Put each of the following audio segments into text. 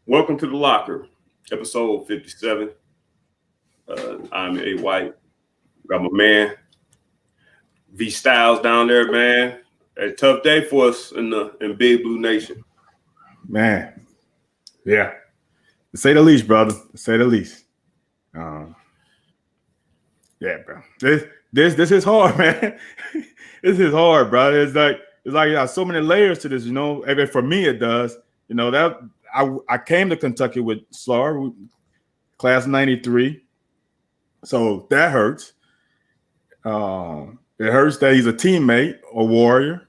Welcome to the Locker, episode 57. I'm A White. Got my man V Styles down there, man. A tough day for us in Big Blue Nation. Man, yeah. To say the least, brother. To say the least. Um, yeah, bro. This is hard, man. This is hard, bro. It's like so many layers to this, I mean, for me, it does. That I came to Kentucky with Slar, class '93, so that hurts. It hurts that he's a teammate, a warrior.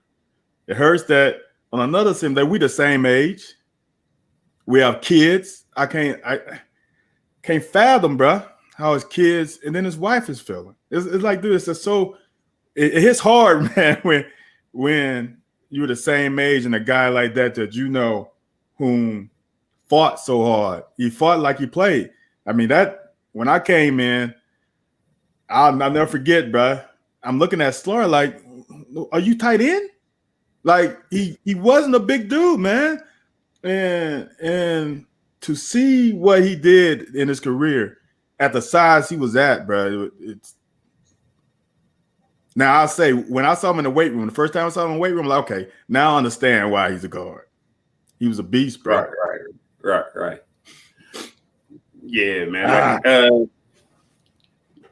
It hurts that on another sim that we the same age. We have kids. I can't fathom, bro, how his kids and then his wife is feeling. It's like, dude, it's just so it hits hard, man, when you're the same age and a guy like that whom fought so hard. He fought like he played. I mean, that when I came in, I'll never forget, bro. I'm looking at Slur like, are you tight end? Like he wasn't a big dude, man. And to see what he did in his career at the size he was at, bro, it's now I'll say when I saw him in the weight room, the first time I saw him in the weight room, I'm like, okay, now I understand why he's a guard. He was a beast, bro. Right. Yeah, man.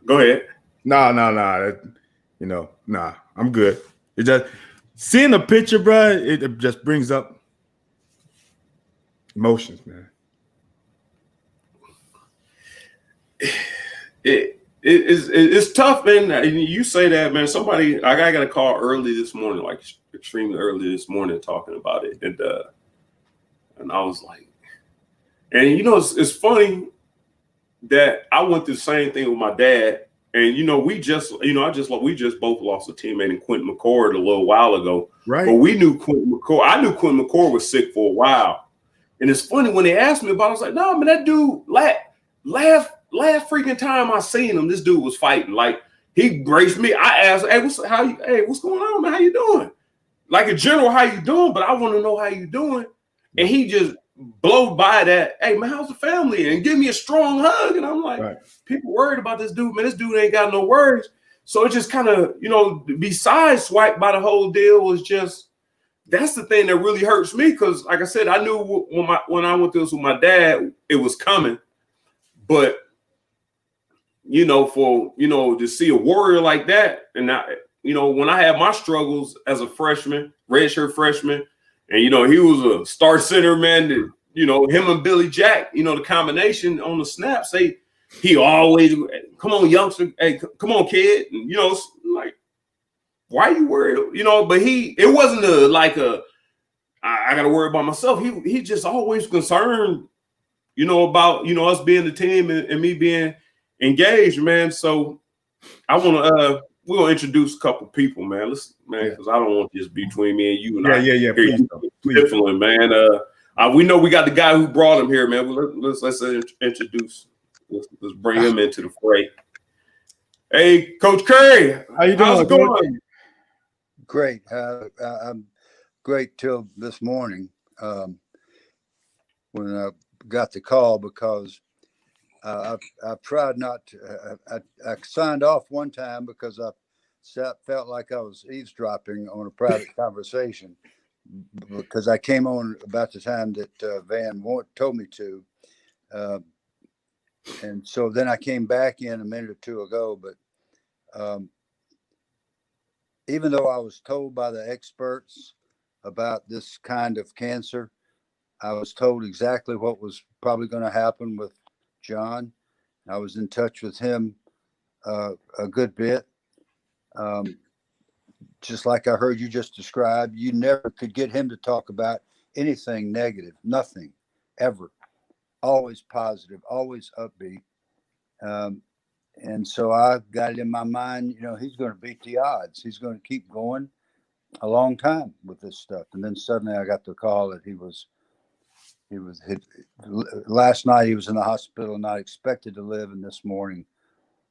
Go ahead. No. I'm good. It just seeing the picture, bro, it just brings up emotions, man. It's tough, man. You say that, man. I got a call early this morning, like extremely early this morning, talking about it, and I was like, and it's funny that I went through the same thing with my dad, and we just both lost a teammate in Quentin McCord a little while ago, Right? But we knew Quentin McCord. I knew Quentin McCord was sick for a while, and it's funny when they asked me about it, I was like, no, man, that dude last freaking time I seen him, this dude was fighting. Like, he graced me. I asked, hey, what's going on, man? How you doing? Like, in general, how you doing? But I want to know how you doing. And he just blow by that, hey, man, how's the family? And give me a strong hug. And I'm like, People worried about this dude, man. This dude ain't got no worries. So it just kind of, besides swiped by the whole deal was just, that's the thing that really hurts me. Because, like I said, I knew when I went through this with my dad, it was coming. But to see a warrior like that, and when I had my struggles as a freshman, redshirt freshman, and he was a star center, man. That, him and Billy Jack, the combination on the snaps, he always, come on, youngster, hey, come on, kid, and like, why are you worried? But it wasn't I got to worry about myself. He just always concerned, about us being the team and me being engaged, man. So we're gonna introduce a couple people, man. Because I don't want this between me and you. And yeah. Please, man. We know we got the guy who brought him here, man. Let's introduce. Let's bring him into the fray. Hey, Coach Curry, how you doing? How's it going? Great. I'm great till this morning when I got the call because. I've tried not to. I signed off one time because I felt like I was eavesdropping on a private conversation because I came on about the time that Van told me to. And so then I came back in a minute or two ago. But even though I was told by the experts about this kind of cancer, I was told exactly what was probably going to happen with John. I was in touch with him a good bit. Just like I heard you just describe, you never could get him to talk about anything negative, nothing, ever. Always positive, always upbeat. And so I got it in my mind, he's going to beat the odds. He's going to keep going a long time with this stuff. And then suddenly I got the call that he was last night he was in the hospital, not expected to live, and this morning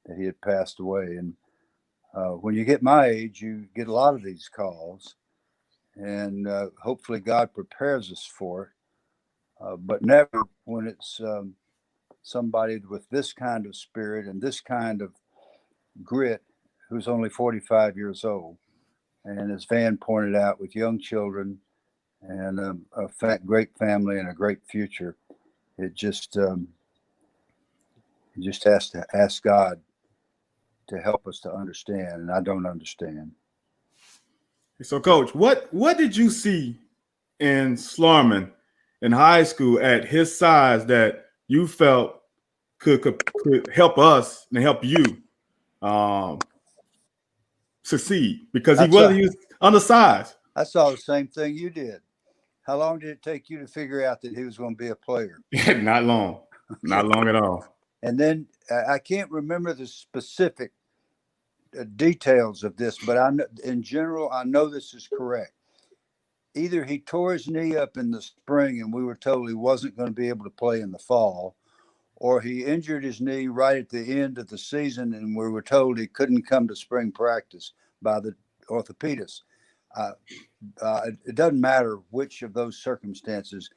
that he had passed away. And when you get my age, you get a lot of these calls, and hopefully God prepares us for but never when it's somebody with this kind of spirit and this kind of grit who's only 45 years old. And as Van pointed out, with young children and a great family and a great future, it just has to ask God to help us to understand. And I don't understand. So, Coach, what did you see in Schlarman in high school at his size that you felt could help us and help you succeed? Because he was undersized. I saw the same thing you did. How long did it take you to figure out that he was going to be a player? Not long. Not long at all. And then I can't remember the specific details of this, but in general, I know this is correct. Either he tore his knee up in the spring and we were told he wasn't going to be able to play in the fall, or he injured his knee right at the end of the season and we were told he couldn't come to spring practice by the orthopedist. It doesn't matter which of those circumstances,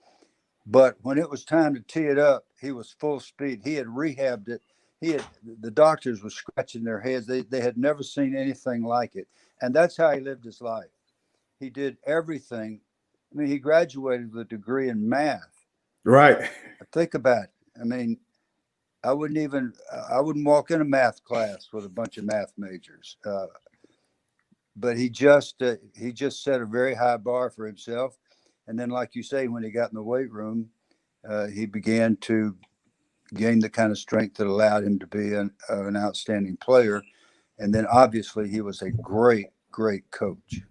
but when it was time to tee it up, he was full speed. He had rehabbed it. The doctors were scratching their heads. They had never seen anything like it. And that's how he lived his life. He did everything. I mean, he graduated with a degree in math. Right. Think about it. I mean, I wouldn't walk in a math class with a bunch of math majors. But he just set a very high bar for himself. And then, like you say, when he got in the weight room, he began to gain the kind of strength that allowed him to be an outstanding player. And then obviously he was a great, great coach.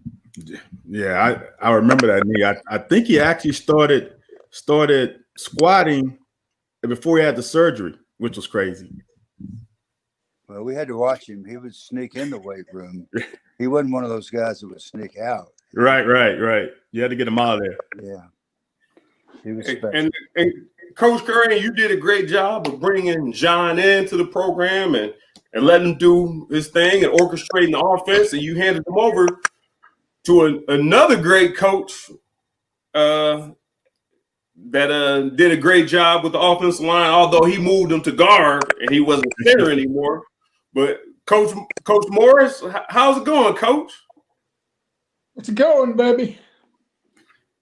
Yeah, I remember that knee. I think he actually started squatting before he had the surgery, which was crazy. Well, we had to watch him. He would sneak in the weight room. He wasn't one of those guys that would sneak out. Right. You had to get him out of there. Yeah. He was special. And Coach Curry, you did a great job of bringing John into the program and letting him do his thing and orchestrating the offense, and you handed him over to another great coach that did a great job with the offensive line, although he moved him to guard and he wasn't center anymore. But Coach Morris, how's it going, Coach? It's going, baby.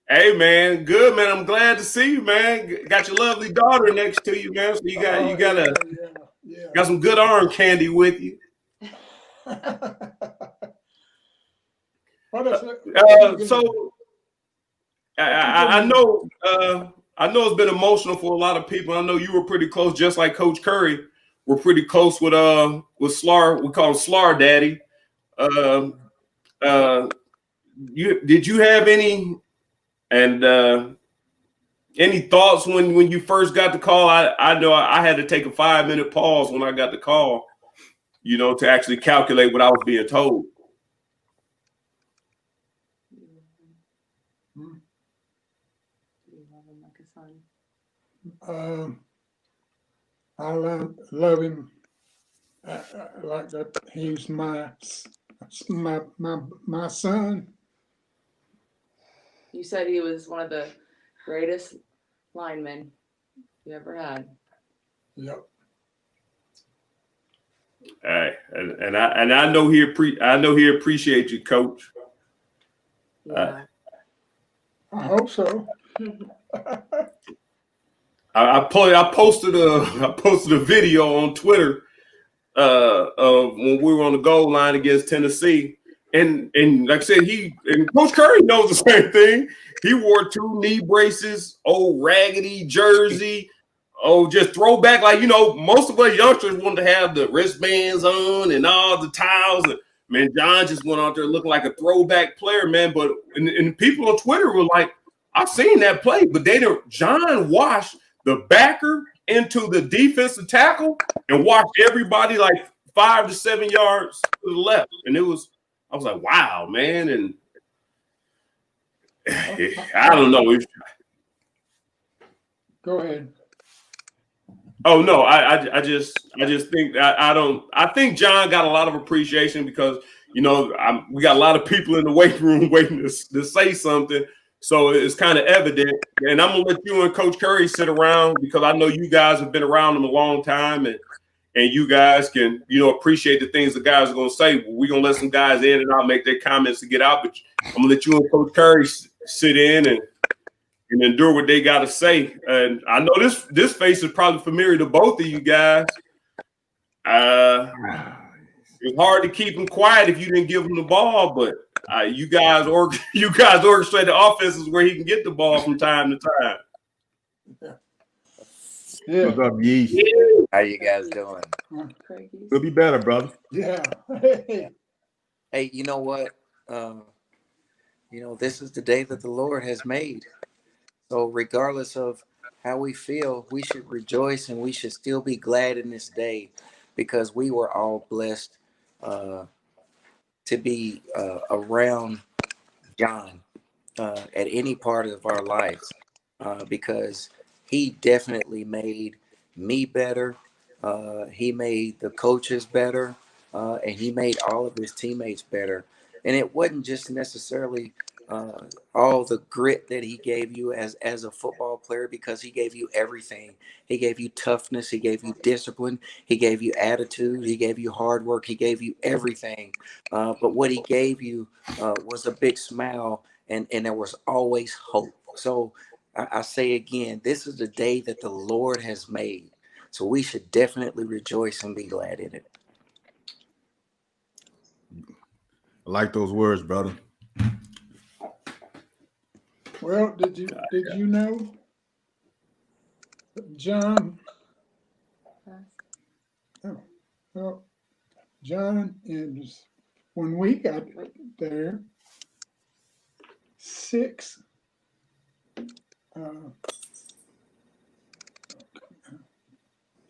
Hey, man, good, man. I'm glad to see you, man. Got your lovely daughter next to you, man. So you got some good arm candy with you. So I know it's been emotional for a lot of people. I know you were pretty close, just like Coach Curry. We're pretty close with Schlar. We call him Schlar Daddy. Did you have any thoughts when you first got the call? I know I had to take a 5-minute pause when I got the call, to actually calculate what I was being told. I love him like that. He's my son. You said he was one of the greatest linemen you ever had. Yep. Hey, and I know he appreciates you, Coach. Yeah. I hope so. I posted a video on Twitter of when we were on the goal line against Tennessee, and like I said, Coach Curry knows the same thing. He wore 2 knee braces, old raggedy jersey, just throwback, like most of us youngsters wanted to have the wristbands on and all the towels. And man, John just went out there looking like a throwback player, man. But and people on Twitter were like, "I've seen that play," but John washed the backer into the defensive tackle and watched everybody like 5 to 7 yards to the left. And I was like, wow, man. And I don't know. Go ahead. Oh no, I just think I think John got a lot of appreciation because we got a lot of people in the weight room waiting to say something. So it's kind of evident. And I'm gonna let you and Coach Curry sit around because I know you guys have been around him a long time, and you guys can, appreciate the things the guys are gonna say. We're gonna let some guys in and I'll make their comments to get out. But I'm gonna let you and Coach Curry sit in and endure what they got to say. And I know this face is probably familiar to both of you guys. It's hard to keep him quiet if you didn't give him the ball, but you guys orchestrate the offenses where he can get the ball from time to time. Yeah. What's up, Yeesh? How you guys doing? We'll be better, brother. Yeah. Hey, you know what? This is the day that the Lord has made. So regardless of how we feel, we should rejoice and we should still be glad in this day because we were all blessed to be around John at any part of our lives because he definitely made me better. He made the coaches better, and he made all of his teammates better. And it wasn't just necessarily all the grit that he gave you as a football player, because he gave you everything. He gave you toughness. He gave you discipline. He gave you attitude. He gave you hard work. He gave you everything. But what he gave you was a big smile, and there was always hope. So I say again, this is the day that the Lord has made. So we should definitely rejoice and be glad in it. I like those words, brother. Well, did you know, John? Oh, well, John is, when we got there, 6.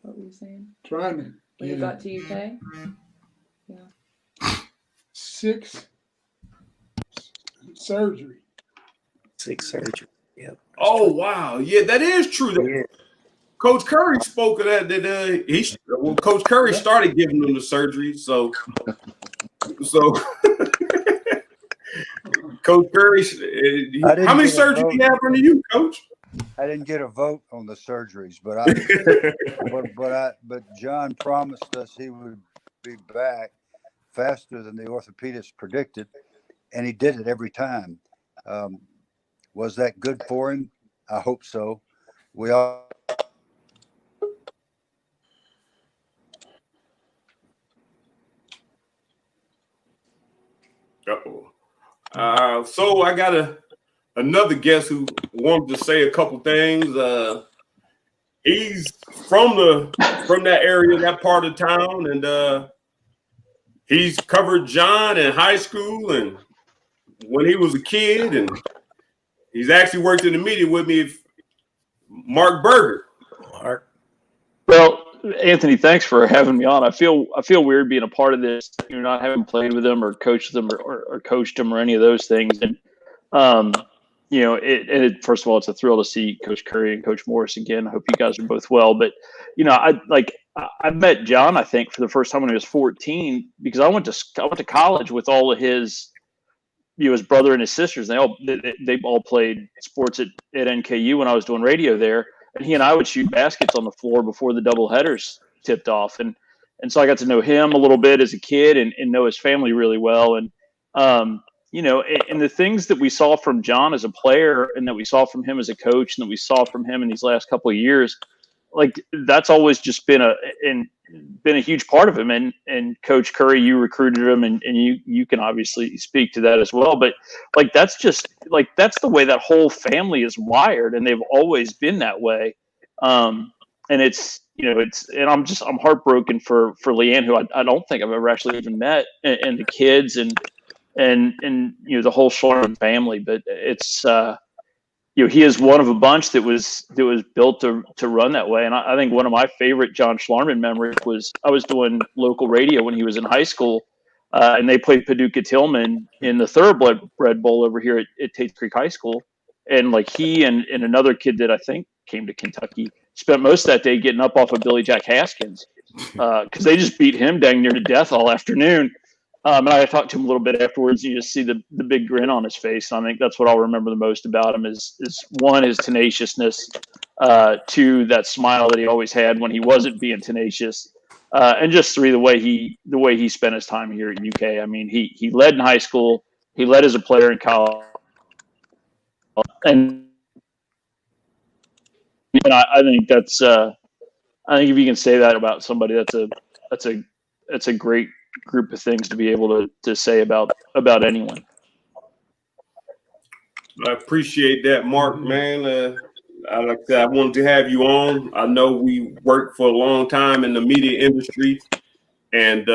What were you saying? Trying to When you got to UK? Yeah. 6 surgery. 6 surgery. Yep. Oh, true. Wow. Yeah, that is true. Yeah. Coach Curry spoke of that. Coach Curry started giving them the surgery. So Coach Curry, how many surgeries do you have under you, Coach? I didn't get a vote on the surgeries, but John promised us he would be back faster than the orthopedist predicted, and he did it every time. Was that good for him? I hope so. We all. Uh-oh. So I got another guest who wanted to say a couple things. He's from that area, that part of town, and he's covered John in high school and when he was a kid, and he's actually worked in the media with me. Mark Berger. Mark. Well, Anthony, thanks for having me on. I feel weird being a part of this. You're not having played with them or coached them or coached them or any of those things. And first of all, it's a thrill to see Coach Curry and Coach Morris again. I hope you guys are both well. But I met John, I think, for the first time when he was 14 because I went to college with all of his his brother and his sisters. They all played sports at NKU when I was doing radio there. And he and I would shoot baskets on the floor before the doubleheaders tipped off. And so I got to know him a little bit as a kid and know his family really well. And, and the things that we saw from John as a player and that we saw from him as a coach and that we saw from him in these last couple of years, like that's always just been a huge part of him. And Coach Curry, you recruited him and you can obviously speak to that as well. But that's the way that whole family is wired, and they've always been that way. And I'm heartbroken for Leanne, who I don't think I've ever actually even met, and the kids and the whole Schlarman family. But it's he is one of a bunch that was built to run that way. And I think one of my favorite John Schlarman memories was I was doing local radio when he was in high school, and they played Paducah Tillman in the Thoroughbred Bowl over here at Tates Creek High School. And he and another kid that I think came to Kentucky spent most of that day getting up off of Billy Jack Haskins because they just beat him dang near to death all afternoon. And I talked to him a little bit afterwards. You just see the big grin on his face. And I think that's what I'll remember the most about him is one, his tenaciousness, two, that smile that he always had when he wasn't being tenacious, and just three, the way he spent his time here at UK. I mean, he led in high school, he led as a player in college, and I think that's I think if you can say that about somebody, that's a great group of things to be able to say about anyone. I appreciate that, Mark, man. Like I said, I wanted to have you on. I know we worked for a long time in the media industry, and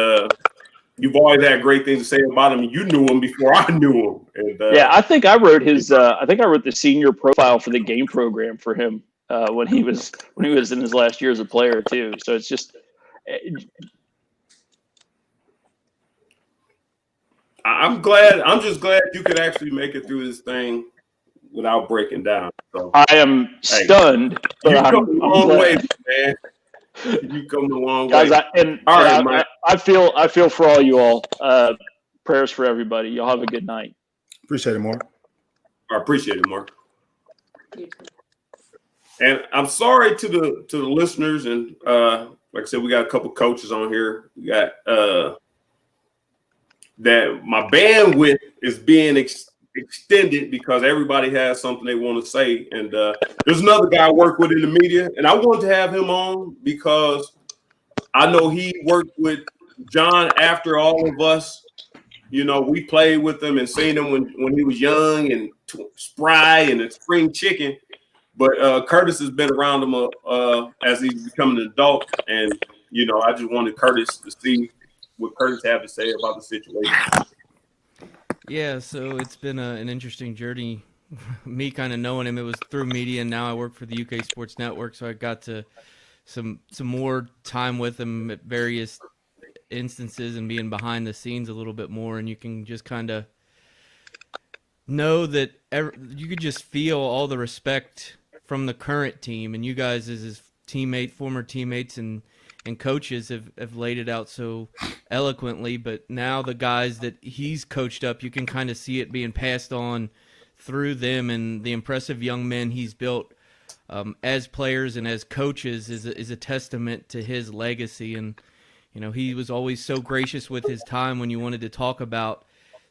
you've always had great things to say about him. You knew him before I knew him. And yeah, I think I wrote the senior profile for the game program for him when he was in his last year as a player too. So it's just. I'm just glad you could actually make it through this thing without breaking down. So I am stunned. Hey, you but come a long way, glad. man. You come a long Guys, way. I feel for all you all. Prayers for everybody. Y'all have a good night. Appreciate it, Mark. I appreciate it, Mark. You too. And I'm sorry to the listeners, and like I said, we got a couple coaches on here. We got that my bandwidth is being extended because everybody has something they want to say. And there's another guy I work with in the media, and I wanted to have him on because I know he worked with John after all of us. You know, we played with him and seen him when he was young and spry and a spring chicken. But Curtis has been around him as he's becoming an adult. And, you know, I just wanted Curtis to see what Curtis had to say about the situation. Yeah, so it's been an interesting journey. Me kind of knowing him, it was through media, and now I work for the UK Sports Network, so I got to some more time with him at various instances and being behind the scenes a little bit more, and you can just kind of know that you could just feel all the respect from the current team, and you guys as his former teammates and coaches have laid it out so eloquently, but now the guys that he's coached up, you can kind of see it being passed on through them, and the impressive young men he's built as players and as coaches is a testament to his legacy. And you know, he was always so gracious with his time when you wanted to talk about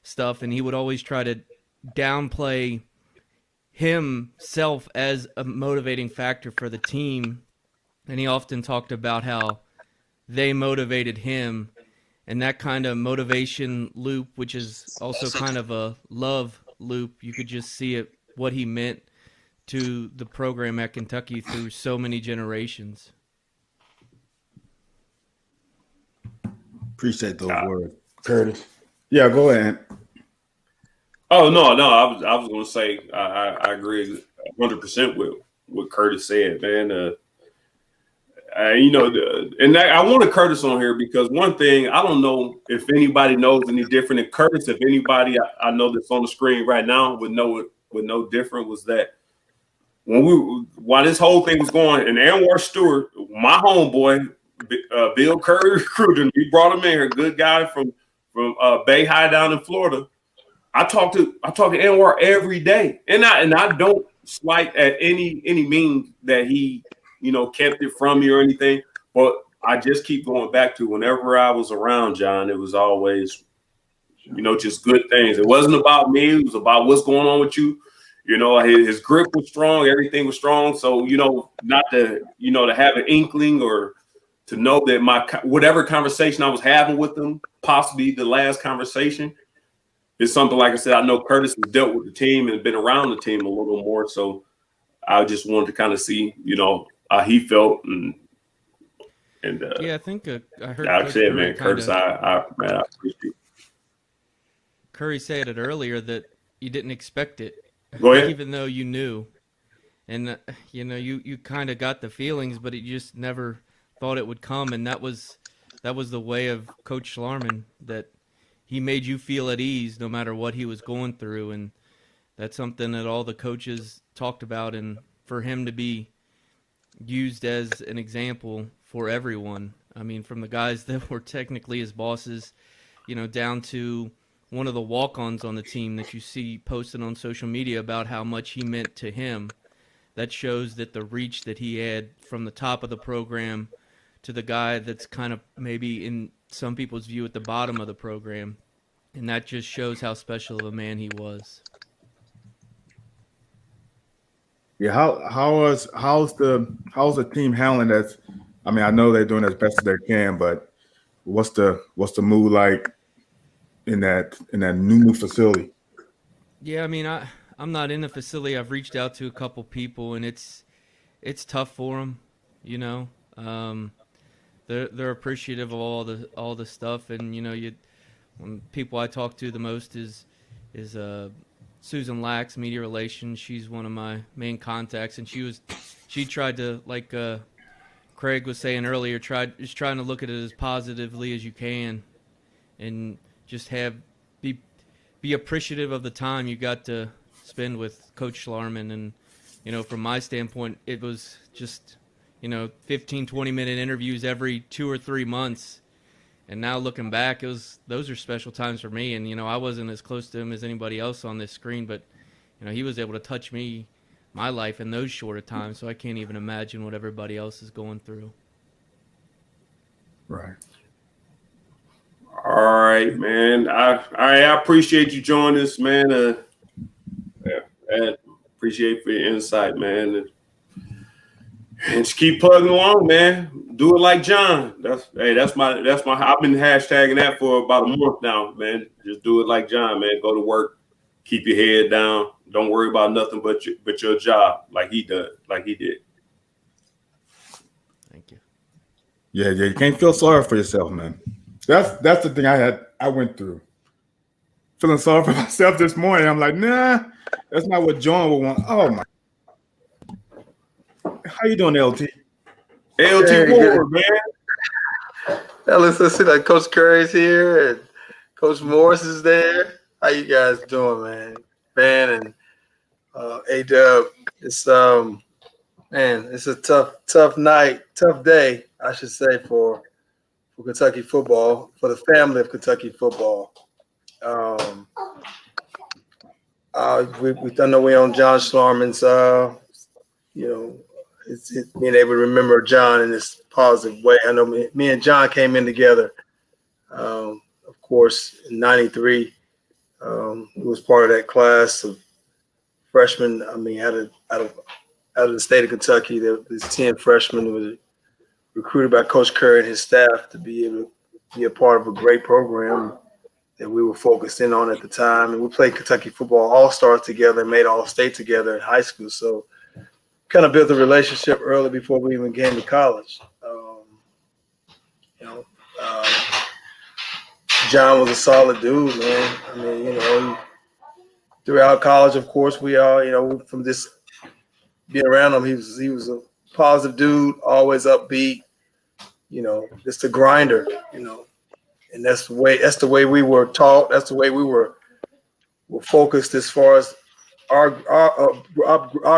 stuff, and he would always try to downplay himself as a motivating factor for the team. And he often talked about how they motivated him, and that kind of motivation loop, which is also kind of a love loop, you could just see it, what he meant to the program at Kentucky through so many generations. Appreciate those words, Curtis. Yeah, go ahead. Oh no, I was going to say I agree 100% with what Curtis said, man. You know, and I wanted Curtis on here because one thing, I don't know if anybody knows any different than Curtis. If anybody I know that's on the screen right now would know different, was that while this whole thing was going, and Anwar Stewart, my homeboy, Bill Curry recruited him. We brought him in here, good guy from Bay High down in Florida. I talk to Anwar every day, and I don't slight at any means that he, you know, kept it from me or anything. But I just keep going back to whenever I was around John, it was always, you know, just good things. It wasn't about me. It was about what's going on with you. You know, his grip was strong. Everything was strong. So, you know, not to, you know, to have an inkling or to know that whatever conversation I was having with him, possibly the last conversation, is something, like I said, I know Curtis has dealt with the team and been around the team a little more. So I just wanted to kind of see, you know, how he felt. And yeah, I think I heard like I Coach said, Curry man, Curtis, I appreciate it. Curry said it earlier that you didn't expect it. Go ahead. Even though you knew. And, you know, you kind of got the feelings, but you just never thought it would come. And that was the way of Coach Schlarman, that he made you feel at ease no matter what he was going through. And that's something that all the coaches talked about. And for him to be used as an example for everyone, I mean, from the guys that were technically his bosses down to one of the walk-ons on the team that you see posted on social media about how much he meant to him. That shows that the reach that he had from the top of the program to the guy that's kind of maybe in some people's view at the bottom of the program. And that just shows how special of a man he was. Yeah, how's the team handling that? I mean, I know they're doing as best as they can, but what's the mood like in that new facility? Yeah, I mean, I'm not in the facility. I've reached out to a couple people, and it's tough for them, you know. They're appreciative of all the stuff, and when people I talk to the most is Susan Lax, media relations. She's one of my main contacts, and she tried to, like Craig was saying earlier, trying to look at it as positively as you can, and just be appreciative of the time you got to spend with Coach Schlarman. And from my standpoint, it was just 15, 20-minute interviews every 2 or 3 months. And now looking back, those are special times for me. And I wasn't as close to him as anybody else on this screen, but he was able to touch my life in those shorter times. So I can't even imagine what everybody else is going through. Right. All right, man. I appreciate you joining us, man. I appreciate for your insight, man. And just keep plugging along, man. Do it like John. That's my. I've been hashtagging that for about a month now, man. Just do it like John, man. Go to work, keep your head down. Don't worry about nothing but your job, like he did. Thank you. Yeah, you can't feel sorry for yourself, man. That's the thing I went through. Feeling sorry for myself this morning. I'm like, nah, that's not what John would want. Oh my. How you doing, LT? LT Hey, Ward, man. Now let's see that Coach Curry's here and Coach Morris is there. How you guys doing, man? Man and A-Dub. It's it's a tough night, tough day, I should say, for Kentucky football, for the family of Kentucky football. I know we on John Schlarman's it's being able to remember John in this positive way. I know me and John came in together, of course, in '93. He was part of that class of freshmen. I mean, out of the state of Kentucky, there was 10 freshmen who were recruited by Coach Curry and his staff to be able to be a part of a great program that we were focused in on at the time. And we played Kentucky football all-stars together and made all-state together in high school. So kind of built a relationship early before we even came to college. John was a solid dude, man. I mean, throughout college, of course, we all, from this being around him, he was a positive dude, always upbeat, just a grinder, and that's the way we were taught. That's the way we were focused as far as our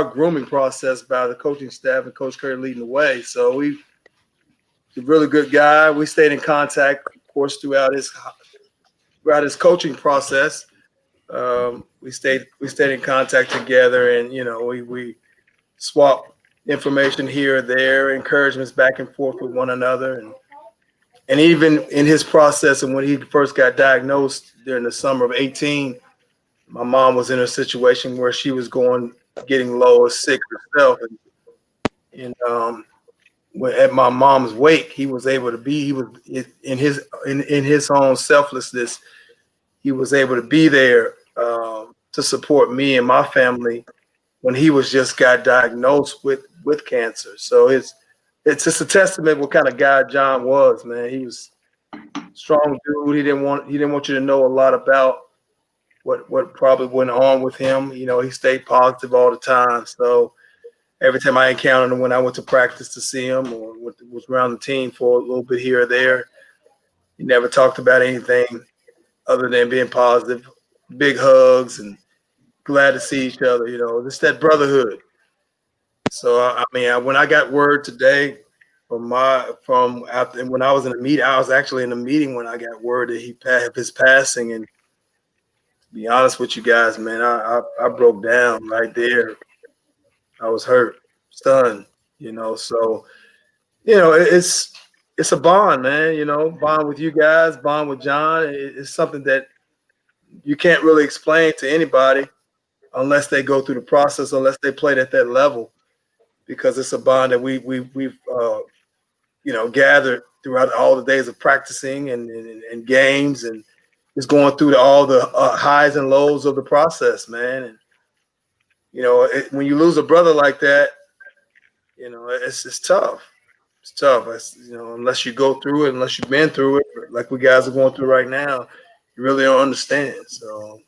grooming process by the coaching staff and Coach Curry leading the way. So he's a really good guy. We stayed in contact, of course, throughout his coaching process. We stayed in contact together, and we swapped information here or there, encouragements back and forth with one another, and even in his process and when he first got diagnosed during the summer of 18. My mom was in a situation where she was getting low, sick herself, and at my mom's wake, he was able to be. He was in his own selflessness. He was able to be there to support me and my family when he got diagnosed with cancer. So it's just a testament what kind of guy John was, man. He was a strong dude. He didn't want you to know a lot about what probably went on with him. He stayed positive all the time. So every time I encountered him when I went to practice to see him or was around the team for a little bit here or there, he never talked about anything other than being positive, big hugs, and glad to see each other, just that brotherhood. So, when I got word today from after when I was in the meeting. I was actually in the meeting when I got word that he passed his passing. And to be honest with you guys, man, I broke down right there. I was hurt, stunned, So it's a bond, man. Bond with you guys, bond with John. It's something that you can't really explain to anybody unless they go through the process, unless they played at that level, because it's a bond that we've gathered throughout all the days of practicing and games, and just going through all the highs and lows of the process, man. And when you lose a brother like that, it's tough. It's tough. Unless you go through it, unless you've been through it, like we guys are going through right now, you really don't understand. So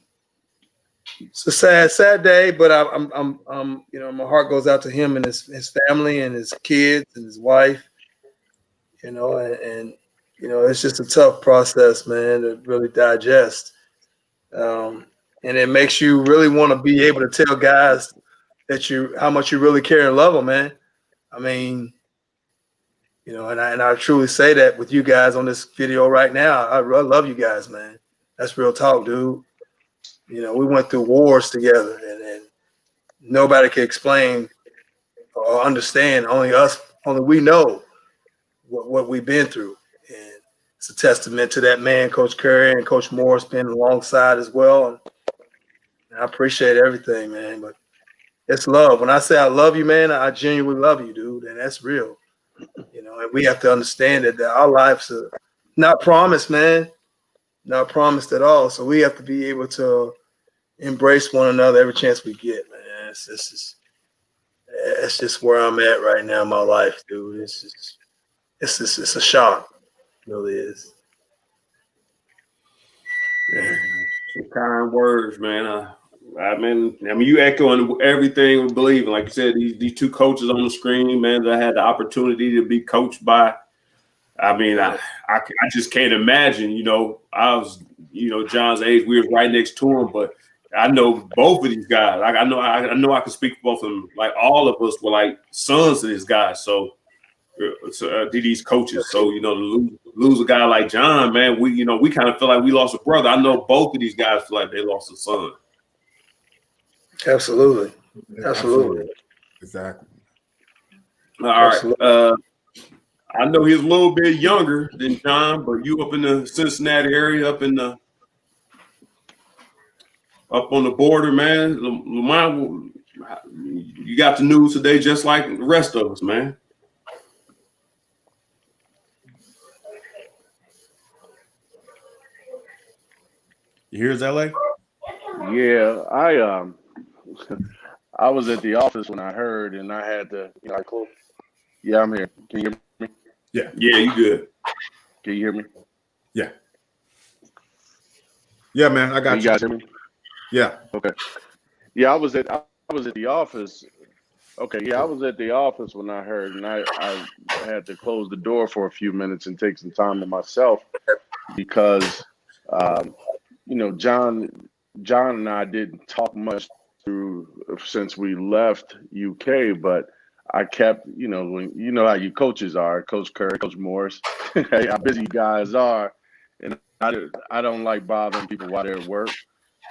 it's a sad day, but I'm my heart goes out to him and his family and his kids and his wife. And it's just a tough process, man, to really digest. And it makes you really want to be able to tell guys how much you really care and love them, man. I mean, and I truly say that with you guys on this video right now. I love you guys, man. That's real talk, dude. We went through wars together, and nobody can explain or understand. Only we know what we've been through. And it's a testament to that man, Coach Curry, and Coach Morris being alongside as well. And I appreciate everything, man. But it's love. When I say I love you, man, I genuinely love you, dude. And that's real. And we have to understand that our lives are not promised, man. Not promised at all. So we have to be able to embrace one another every chance we get, man. It's just where I'm at right now in my life, dude. It's a shock. It really is. Yeah, some kind words, man. I mean, you echoing everything we believe in. Like you said, these two coaches on the screen, man, that I had the opportunity to be coached by. I mean, I just can't imagine. I was, John's age. We were right next to him, but I know both of these guys. I know I can speak for both of them. Like all of us were like sons of these guys. So these coaches. So to lose a guy like John, man, we kind of feel like we lost a brother. I know both of these guys feel like they lost a son. Absolutely. Exactly. All right. I know he's a little bit younger than John, but you up in the Cincinnati area, up on the border, man. Lamont, you got the news today, just like the rest of us, man. You hear us, LA? Yeah, I was at the office when I heard, and I had to, I closed. Yeah, I'm here. Can you hear me? Yeah, you good. Can you hear me? Yeah, man, I got you. You guys hear me? Yeah. Okay. Yeah, I was at the office. Okay, yeah, I was at the office when I heard, and I had to close the door for a few minutes and take some time to myself because, John and I didn't talk much since we left UK, but I kept, when how you coaches are, Coach Curry, Coach Morris, how busy you guys are, and I don't like bothering people while they're at work,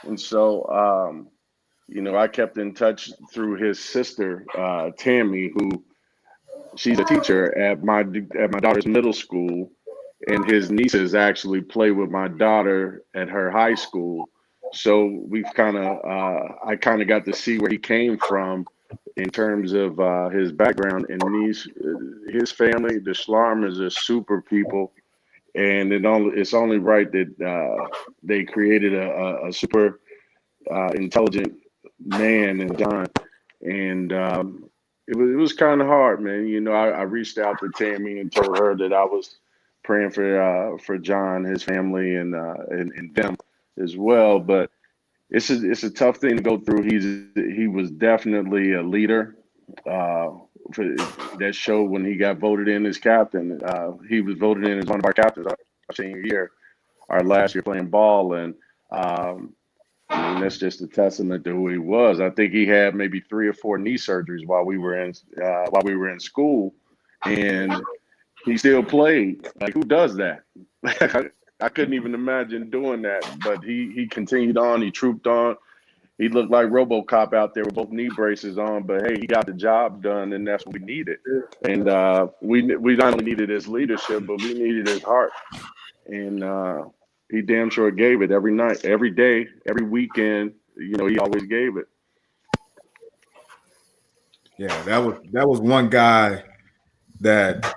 and so I kept in touch through his sister Tammy, who she's a teacher at my daughter's middle school, and his nieces actually play with my daughter at her high school. So we've I kind of got to see where he came from in terms of his background, and his family, the Schlarmans, are super people, and it's only right that they created a super intelligent man in John, and it was kind of hard, man. I reached out to Tammy and told her that I was praying for John, his family, and them as well. But it's a tough thing to go through. He was definitely a leader. That showed when he got voted in as captain. He was voted in as one of our captains our senior year, our last year playing ball, and that's just a testament to who he was. I think he had maybe 3 or 4 knee surgeries while we were in school, and he still played. Like, who does that? I couldn't even imagine doing that, but he continued on. He trooped on. He looked like RoboCop out there with both knee braces on, but hey, he got the job done, and that's what we needed. And we not only needed his leadership, but we needed his heart. And he damn sure gave it every night, every day, every weekend. You know, he always gave it. Yeah, that was one guy that,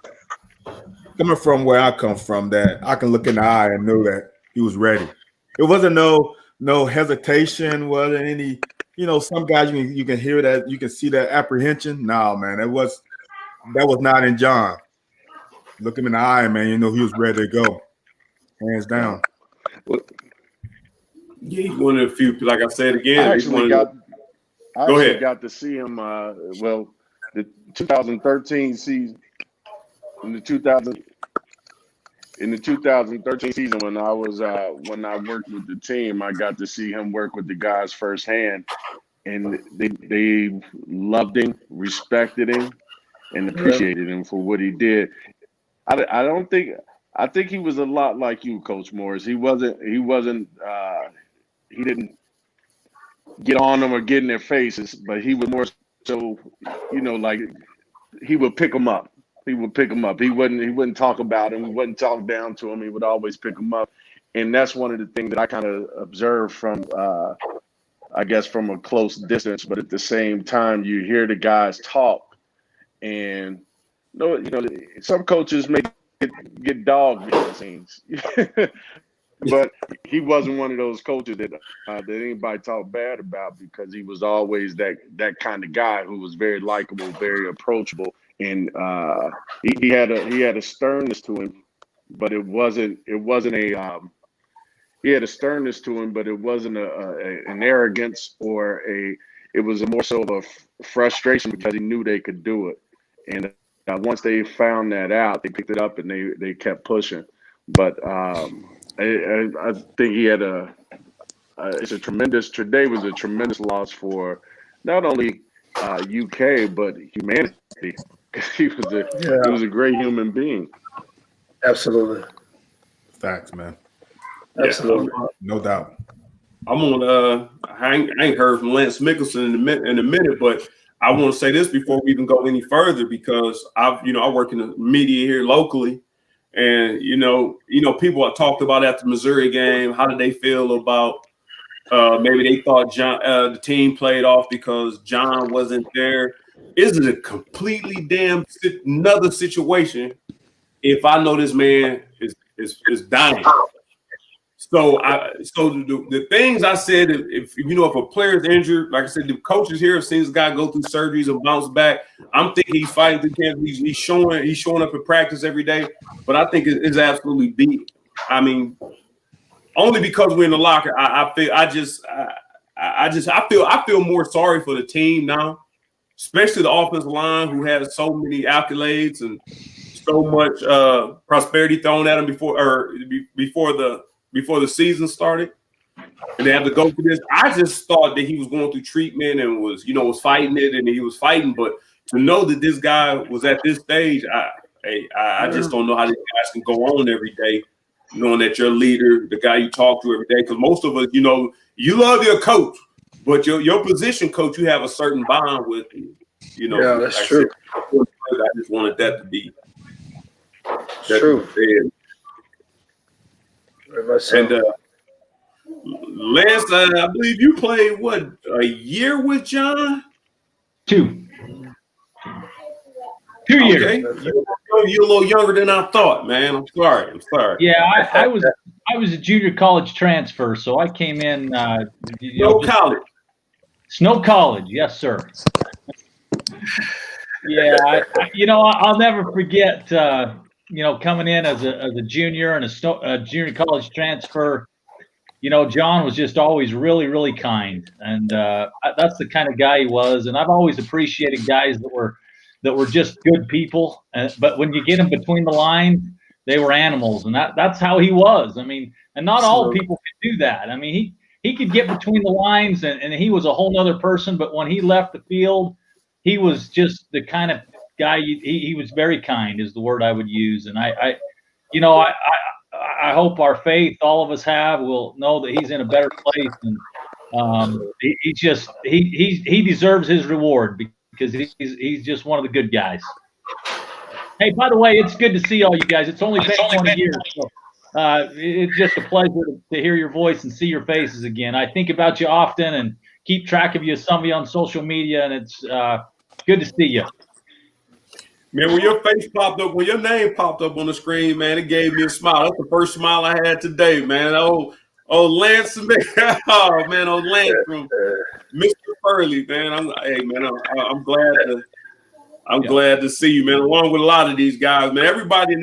coming from where I come from, that I can look in the eye and know that he was ready. It wasn't no hesitation, wasn't any, some guys you can hear that, you can see that apprehension. No, man, that was not in John. Look him in the eye, man, he was ready to go. Hands down. Yeah, he's one of the few, like I said again, I he's one actually of the, got to see him. The 2013 season, in the 2013 season, when I worked with the team, I got to see him work with the guys firsthand, and they loved him, respected him, and appreciated him for what he did. I think he was a lot like you, Coach Morris. He didn't get on them or get in their faces, but he was more so, like he would pick them up. He would pick them up. He wouldn't talk about him. He wouldn't talk down to him. He would always pick them up. And that's one of the things that I kind of observed from, I guess, from a close distance. But at the same time, you hear the guys talk, and some coaches may get dogged behind the scenes. But he wasn't one of those coaches that anybody talked bad about, because he was always that kind of guy who was very likable, very approachable, and he had a sternness to him, but it wasn't a he had a sternness to him, but it wasn't an arrogance or it was more so of a frustration, because he knew they could do it, and once they found that out, they picked it up and they kept pushing, but. I think he had today was a tremendous loss for not only UK, but humanity. He was a great human being. Absolutely. Facts, man. Absolutely. No doubt. I'm on. I ain't heard from Lance Mickelson in a minute, but I want to say this before we even go any further, because I work in the media here locally. And people have talked about after the Missouri game, how did they feel about maybe they thought the team played off because John wasn't there. Is it a completely another situation if I know this man is dying? So the things I said, if a player's injured, like I said, the coaches here have seen this guy go through surgeries and bounce back. I'm thinking he's fighting through cancer. He's showing up at practice every day. But I think it's absolutely beat. I mean, only because we're in the locker, I feel more sorry for the team now, especially the offensive line, who has so many accolades and so much prosperity thrown at them before the season started, and they have to go through this. I just thought that he was going through treatment and was fighting it, and he was fighting. But to know that this guy was at this stage, I just don't know how these guys can go on every day, knowing that your leader, the guy you talk to every day, because most of us, you love your coach, but your position coach, you have a certain bond with. Yeah, that's true. I just wanted that to be true. And Lance, I believe you played a year with John? 2 years. Okay. You're a little younger than I thought, man. I'm sorry. Yeah, I was a junior college transfer, so I came in. College. Snow College, yes, sir. Yeah, I'll never forget. Coming in as a junior and a junior college transfer. John was just always really, really kind, and that's the kind of guy he was. And I've always appreciated guys that were just good people. But when you get them between the lines, they were animals, and that's how he was. I mean, and not all people can do that. I mean, he could get between the lines, and he was a whole nother person. But when he left the field, he was just the kind of guy. He was very kind, is the word I would use. And I hope our faith, all of us have, will know that he's in a better place. And he deserves his reward because he's just one of the good guys. Hey, by the way, it's good to see all you guys. It's only been 20 years. So, it's just a pleasure to hear your voice and see your faces again. I think about you often and keep track of you, some of you on social media, and it's good to see you. Man, when your face popped up, when your name popped up on the screen, man, it gave me a smile. That's the first smile I had today, man. Oh, Lance, man. Oh, man, Lance from Mr. Furley, man. I'm glad to see you, man. Along with a lot of these guys, man. Everybody on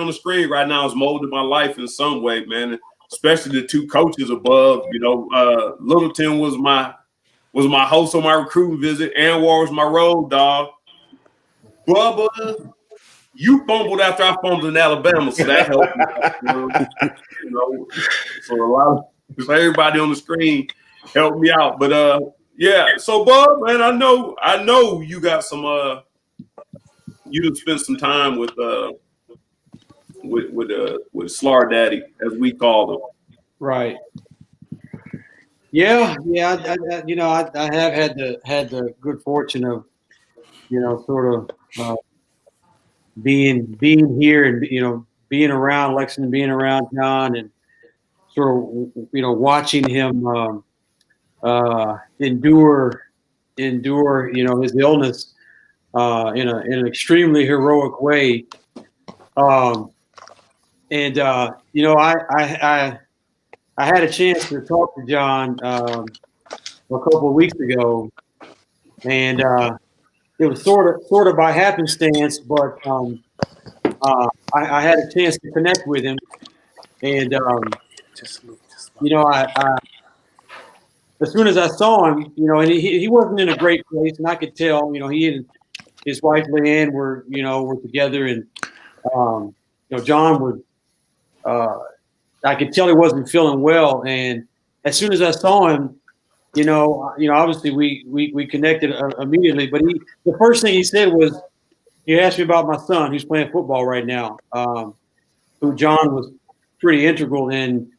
the screen right now has molded my life in some way, man. Especially the two coaches above. You know, Littleton was my host on my recruiting visit. Anwar was my road dog. Bubba, you fumbled after I fumbled in Alabama, so that helped me. So everybody on the screen helped me out. But yeah. So Bub, man, I know you got some. You done spent some time with Slar Daddy, as we call him. Right. Yeah. I have had the good fortune of, sort of being here and being around Lexington, being around John, and sort of watching him endure his illness in an extremely heroic way. I had a chance to talk to John a couple of weeks ago, and it was sort of by happenstance, but I had a chance to connect with him, and as soon as I saw him, and he wasn't in a great place, and I could tell, he and his wife Leanne were together, and John was. I could tell he wasn't feeling well, and as soon as I saw him, obviously we connected immediately. But the first thing he said was, he asked me about my son, who's playing football right now, who John was pretty integral in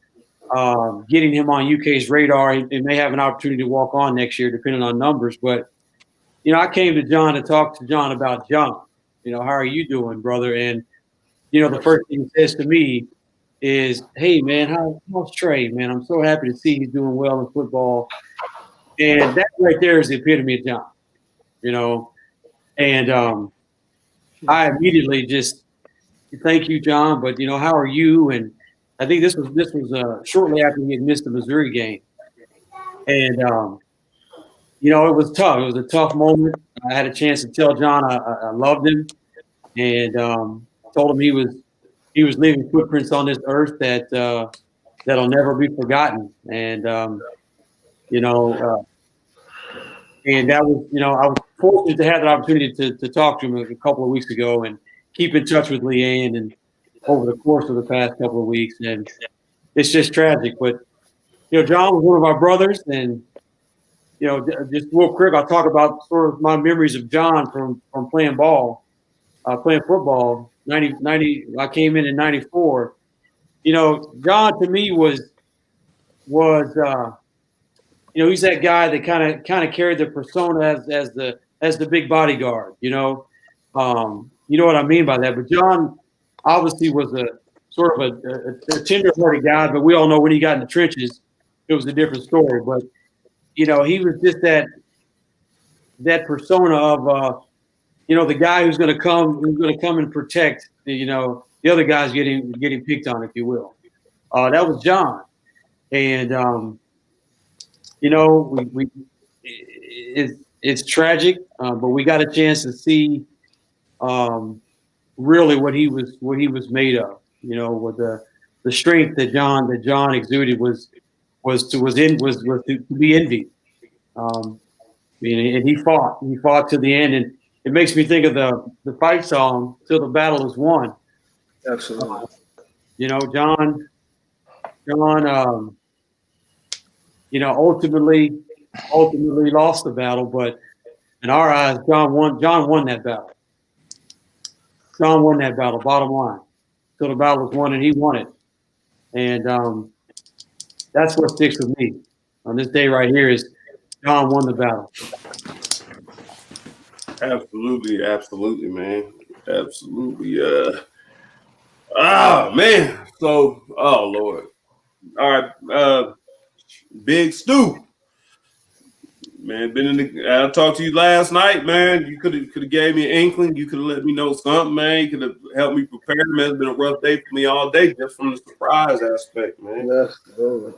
getting him on UK's radar. He may have an opportunity to walk on next year, depending on numbers. But I came to John to talk to John about John. How are you doing, brother? And the first thing he says to me is, hey, man, how's Trey, man? I'm so happy to see he's doing well in football. And that right there is the epitome of John, And I immediately just, thank you, John, but, how are you? And I think this was shortly after he had missed the Missouri game. And, it was tough. It was a tough moment. I had a chance to tell John I loved him, and told him he was leaving footprints on this earth that'll never be forgotten. And and that was, I was fortunate to have the opportunity to talk to him a couple of weeks ago and keep in touch with Leanne and over the course of the past couple of weeks. And it's just tragic. But John was one of our brothers, and just real quick, I'll talk about sort of my memories of John from playing football. 90, I came in 94. John to me was he's that guy that kind of carried the persona as the big bodyguard. You know what I mean by that. But John obviously was a sort of a tender-hearted guy, but we all know when he got in the trenches, it was a different story. But he was just that persona of the guy who's going to come and protect the other guys getting picked on, if you will. That was John, and it's tragic, but we got a chance to see really what he was made of. With the strength that John exuded was to be envied. And he fought to the end, and it makes me think of the fight song "Till the Battle Is Won." Absolutely. John. Ultimately lost the battle, but in our eyes, John won that battle. John won that battle, bottom line. So the battle was won and he won it. And that's what sticks with me on this day right here is John won the battle. Absolutely, absolutely, man. Absolutely. Man. So, oh Lord. All right. Big Stu. Man, been in the I talked to you last night, man. You could have gave me an inkling. You could have let me know something, man. You could have helped me prepare, man. It's been a rough day for me all day just from the surprise aspect, man. Yes, absolutely.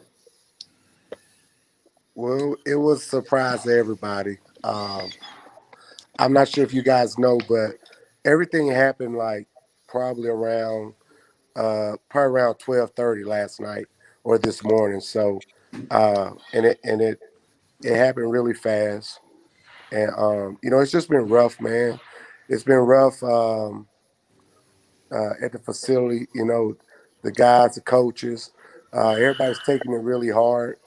Well, it was a surprise to everybody. I'm not sure if you guys know, but everything happened like probably around 12:30 last night or this morning. So and it happened really fast. And it's just been rough, man. It's been rough at the facility, the guys, the coaches, everybody's taking it really hard.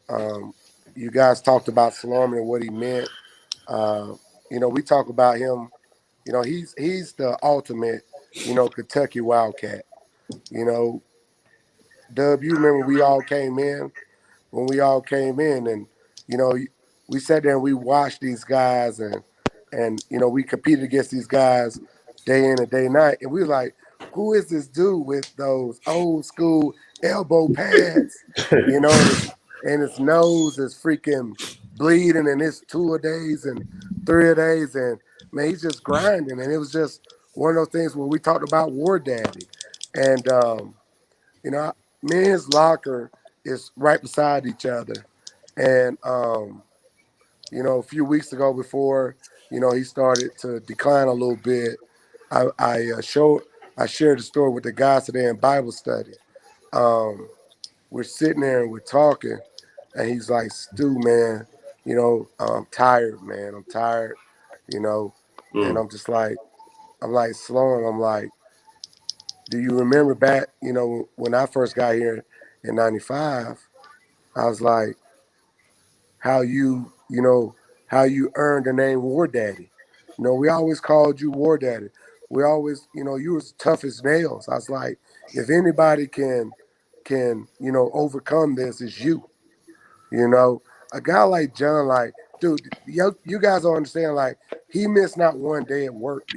You guys talked about Schlarman and what he meant. We talk about him. He's the ultimate, Kentucky Wildcat. Dub, you remember we all came in when we all came in, and we sat there and we watched these guys, and we competed against these guys day in and day night, and we were like, who is this dude with those old school elbow pads, and his nose is freaking bleeding, and it's 2 days and 3 days, and man, he's just grinding, and it was just one of those things where we talked about War Daddy, and you know, me and his locker is right beside each other. And a few weeks ago before, he started to decline a little bit, I shared the story with the guys today in Bible study. We're sitting there and we're talking, and he's like, Stu, man, I'm tired, man. I'm tired, and I'm like, Sloan, I'm like, do you remember back, when I first got here in 95, I was like, how how you earned the name War Daddy. We always called you War Daddy. We always, you was tough as nails. I was like, if anybody can, overcome this, it's you. A guy like John, like, dude, you guys don't understand, like, he missed not one day at work.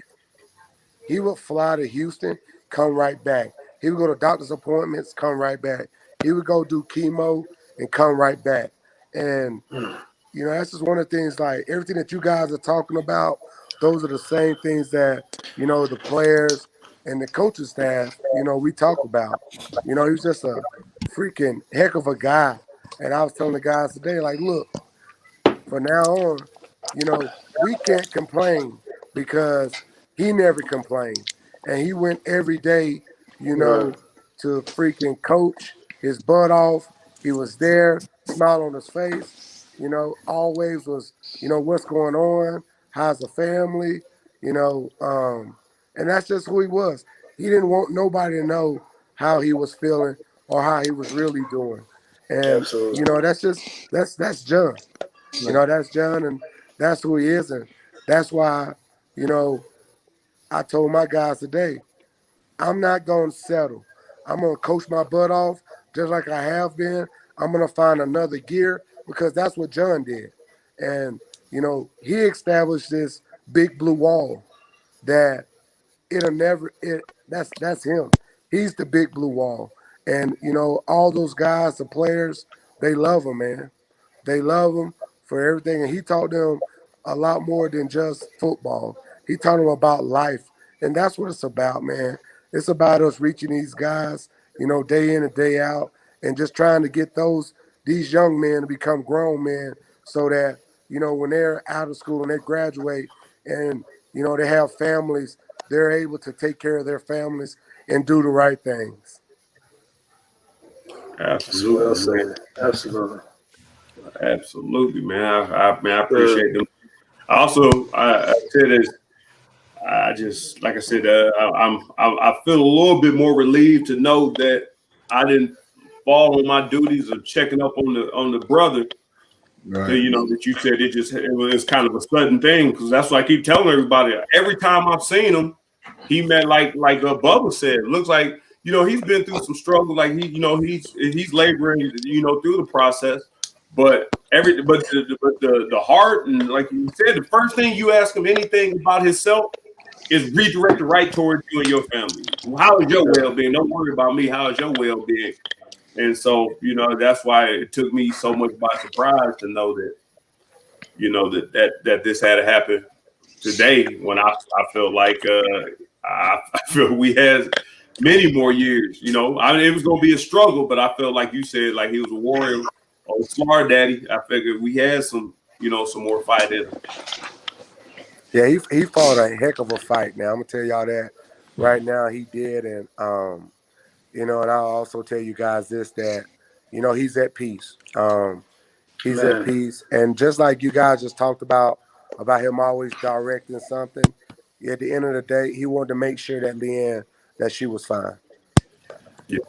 He would fly to Houston, come right back. He would go to doctor's appointments, come right back. He would go do chemo and come right back. And, that's just one of the things, like, everything that you guys are talking about, those are the same things that, the players and the coaching staff, we talk about. He was just a freaking heck of a guy. And I was telling the guys today, like, look, from now on, we can't complain because he never complained. And he went every day, Right. to freaking coach his butt off. He was there, smile on his face, always was, what's going on? How's the family? And that's just who he was. He didn't want nobody to know how he was feeling or how he was really doing. And, Absolutely. that's John. That's John, and that's who he is. And that's why, I told my guys today, I'm not going to settle. I'm going to coach my butt off just like I have been. I'm going to find another gear because that's what John did. And, he established this big blue wall that that's him. He's the big blue wall. And, all those guys, the players, they love him, man. They love him for everything. And he taught them a lot more than just football. He taught them about life. And that's what it's about, man. It's about us reaching these guys, day in and day out, and just trying to get these young men to become grown men so that, when they're out of school and they graduate and, they have families, they're able to take care of their families and do the right things. Absolutely, Well man. said. Absolutely. Absolutely, man. I appreciate them. I said this. I just, like I said, I feel a little bit more relieved to know that I didn't fall on my duties of checking up on the brother. Right. That you said it was kind of a sudden thing because that's what I keep telling everybody. Every time I've seen him, he met like Bubba said, looks like, you know, he's been through some struggle. Like he's laboring, you know, through the process. But the heart, and like you said, the first thing you ask him anything about himself is redirected right towards you and your family. How is your well-being? Don't worry about me. How is your well-being? And so, you know, that's why it took me so much by surprise to know that, you know, that this had to happen today, when I felt like I feel we had many more years. You know, I mean, it was going to be a struggle, but I felt like you said, like he was a warrior or a smart daddy. I figured we had some, you know, some more fight in him. Yeah, he fought a heck of a fight. Now I'm gonna tell y'all that right now he did, and you know, and I'll also tell you guys this, that you know he's at peace. He's at peace, and just like you guys just talked about him always directing something. At the end of the day, he wanted to make sure that Leanne, that she was fine. Yeah.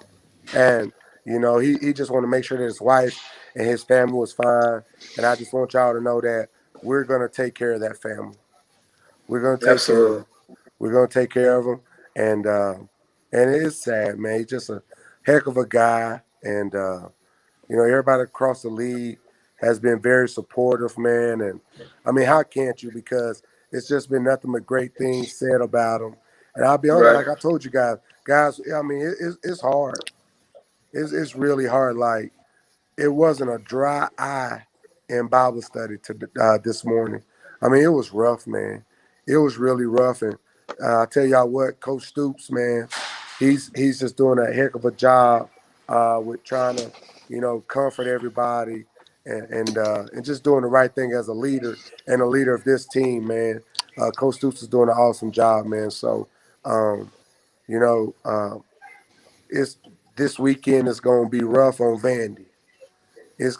And you know, he just wanted to make sure that his wife and his family was fine. And I just want y'all to know that we're gonna take care of that family. We're gonna take care of them. We're gonna take care of him. And it is sad, man. He's just a heck of a guy. And you know, everybody across the league has been very supportive, man. And I mean, how can't you? Because it's just been nothing but great things said about him. And I'll be honest, like I told you guys, I mean, it's hard. It's really hard. Like, it wasn't a dry eye in Bible study this morning. I mean, it was rough, man. It was really rough. And I tell y'all what, Coach Stoops, man, he's just doing a heck of a job with trying to, you know, comfort everybody and just doing the right thing as a leader and a leader of this team, man. Coach Stoops is doing an awesome job, man. So, you know, it's this weekend is going to be rough on Vandy. It's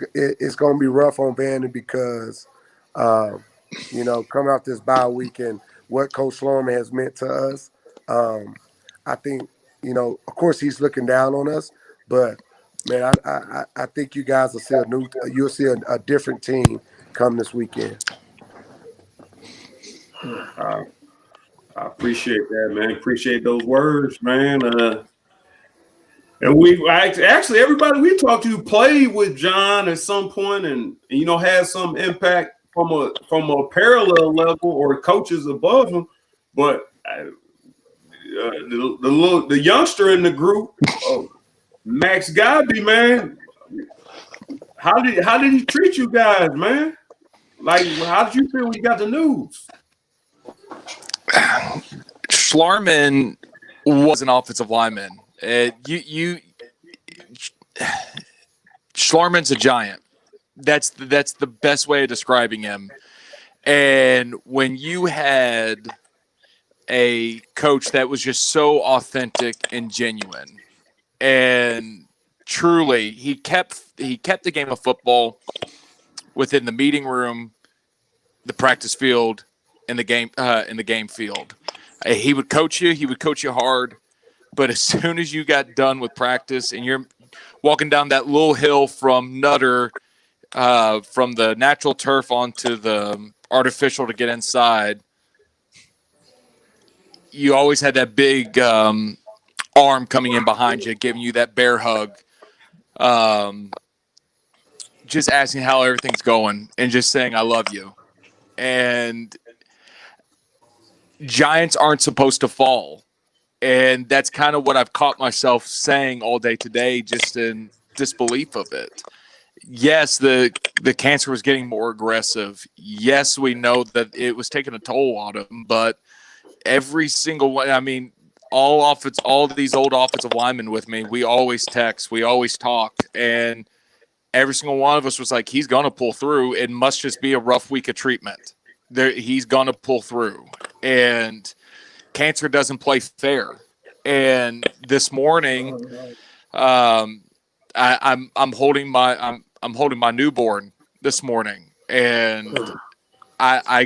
going to be rough on Vandy because, you know, coming off this bye week and what Coach Schlarman has meant to us, I think, you know, of course he's looking down on us, but man, I think you guys will see you'll see a different team come this weekend. I appreciate that, man. Appreciate those words, man. And we actually everybody we talked to played with John at some point, and you know, had some impact from a parallel level or coaches above him. But the youngster in the group, Max Godby, man, how did he treat you guys, man? Like, how did you feel when you got the news? Schlarman was an offensive lineman. Schlarman's a giant. That's the best way of describing him. And when you had a coach that was just so authentic and genuine, and truly he kept the game of football within the meeting room, the practice field, and the game field. He would coach you. He would coach you hard. But as soon as you got done with practice and you're walking down that little hill from Nutter, from the natural turf onto the artificial to get inside, you always had that big arm coming in behind you, giving you that bear hug, just asking how everything's going and just saying, I love you. And giants aren't supposed to fall. And that's kind of what I've caught myself saying all day today, just in disbelief of it. Yes, the cancer was getting more aggressive. Yes, we know that it was taking a toll on him, but every single one, I mean, all these old offensive linemen with me, we always text, we always talk, and every single one of us was like, he's going to pull through. It must just be a rough week of treatment. He's going to pull through. And cancer doesn't play fair. And this morning, I'm holding my newborn this morning, and I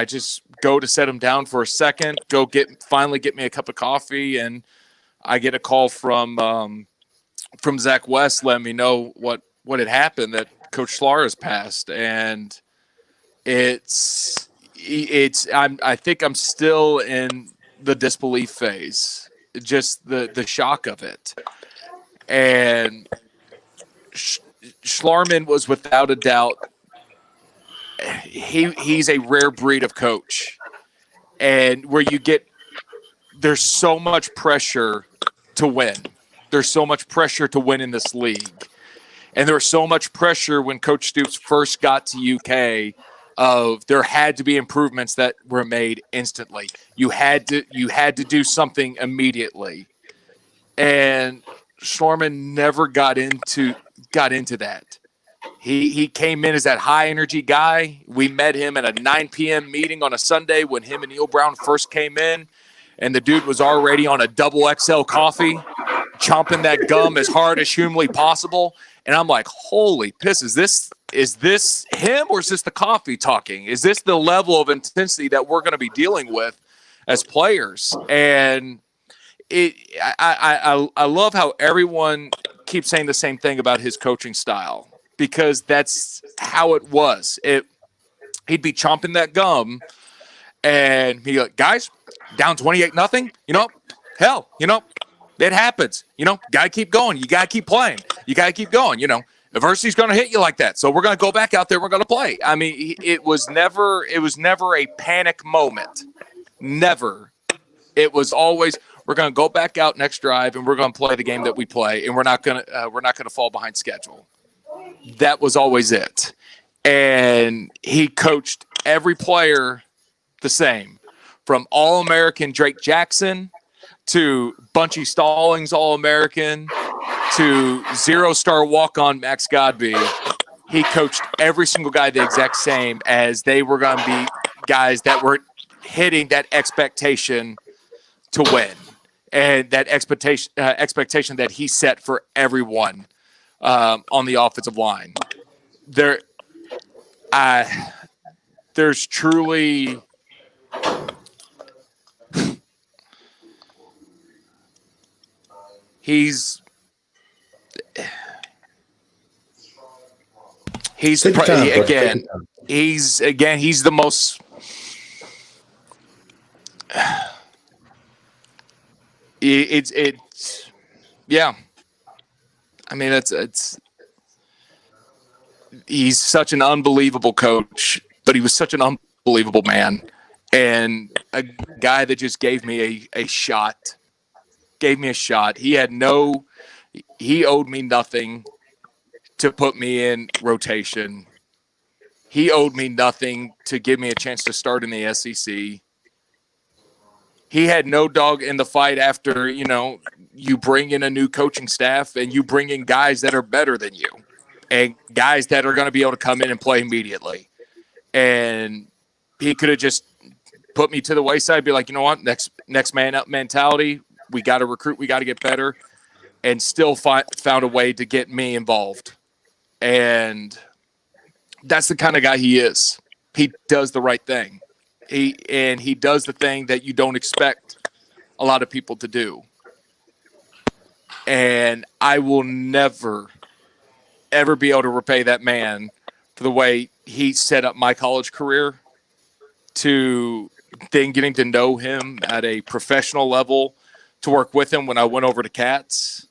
just go to set him down for a second, finally get me a cup of coffee, and I get a call from Zach West letting me know what had happened, that Coach Schlar has passed. And I think I'm still in the disbelief phase, just the shock of it. And Schlarman was without a doubt, he's a rare breed of coach. And where there's so much pressure to win. There's so much pressure to win in this league. And there was so much pressure when Coach Stoops first got to UK of there had to be improvements that were made instantly. You had to do something immediately. And Schlarman never got into that. He came in as that high energy guy. We met him at a 9 p.m. meeting on a Sunday when him and Neil Brown first came in, and the dude was already on a double XL coffee, chomping that gum as hard as humanly possible. And I'm like, holy piss, is this him or is this the coffee talking? Is this the level of intensity that we're going to be dealing with as players? And I love how everyone keeps saying the same thing about his coaching style, because that's how it was. He'd be chomping that gum and he'd be like, guys, down 28-0, hell, it happens. Gotta keep going. You gotta keep playing. You gotta keep going. Adversity's gonna hit you like that. So we're gonna go back out there. We're gonna play. I mean, it was never a panic moment. Never. It was always, we're gonna go back out next drive and we're gonna play the game that we play, and we're not gonna fall behind schedule. That was always it. And he coached every player the same, from All-American Drake Jackson to Bunchy Stallings All-American to zero-star walk-on Max Godby. He coached every single guy the exact same, as they were going to be guys that were hitting that expectation to win, and that expectation that he set for everyone on the offensive line. There's truly he's the most yeah. I mean, he's such an unbelievable coach, but he was such an unbelievable man, and a guy that just gave me a shot. He owed me nothing to put me in rotation. He owed me nothing to give me a chance to start in the SEC. He had no dog in the fight after, you bring in a new coaching staff and you bring in guys that are better than you and guys that are going to be able to come in and play immediately. And he could have just put me to the wayside, be like, you know what, next man up mentality. We got to recruit. We got to get better, and still found a way to get me involved. And that's the kind of guy he is. He does the right thing. He does the thing that you don't expect a lot of people to do. And I will never, ever be able to repay that man for the way he set up my college career, to then getting to know him at a professional level, to work with him when I went over to Cats,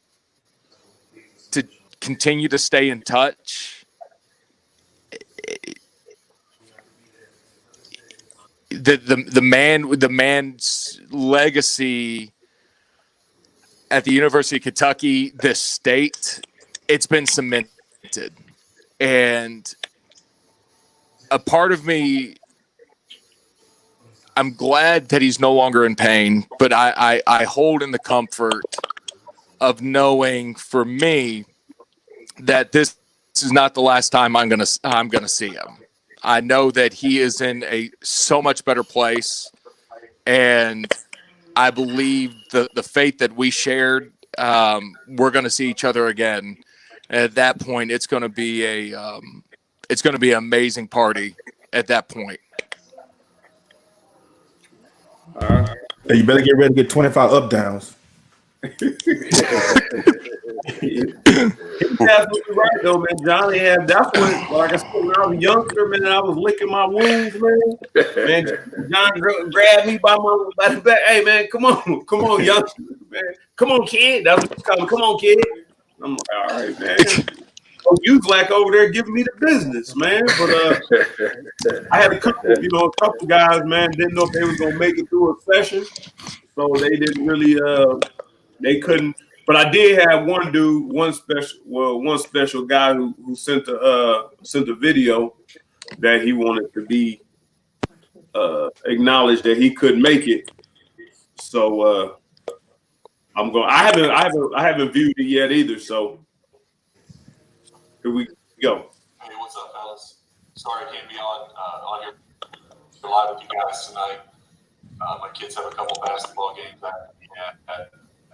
to continue to stay in touch. The man's legacy at the University of Kentucky, this state, it's been cemented. And a part of me, I'm glad that he's no longer in pain, but I hold in the comfort of knowing, for me, that this is not the last time I'm gonna see him. I know that he is in a so much better place, and I believe the faith that we shared, we're going to see each other again. And at that point, it's going to be an amazing party. At that point, Hey, you better get ready to get 25 up downs. He's absolutely right though, man. Johnny had that's what, like I said, when I was a youngster, man, I was licking my wounds, man. Man, John grabbed me by the back. Hey, man, come on, youngster, man, come on, kid. That's what he's calling. Come on, kid. I'm like, all right, man. Oh, you black over there giving me the business, man. But I had a couple guys, man, didn't know if they was gonna make it through a session, so they didn't really they couldn't. But I did have one dude, one special guy who sent a video that he wanted to be acknowledged that he couldn't make it. So I'm going. I haven't viewed it yet either. So here we go. Hey, what's up, fellas? Sorry I can't be on here live with you guys tonight. My kids have a couple basketball games that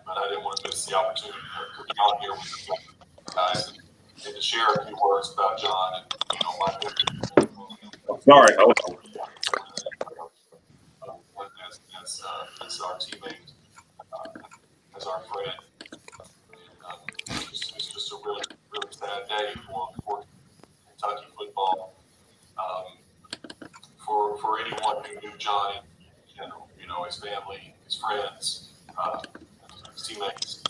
but I didn't want to miss the opportunity to be on here with you guys and to share a few words about John and my Sorry, hold on. As our teammate, as our friend. It's just a really, really sad day for Kentucky football. For anyone who knew John in general, his family, his friends, his teammates,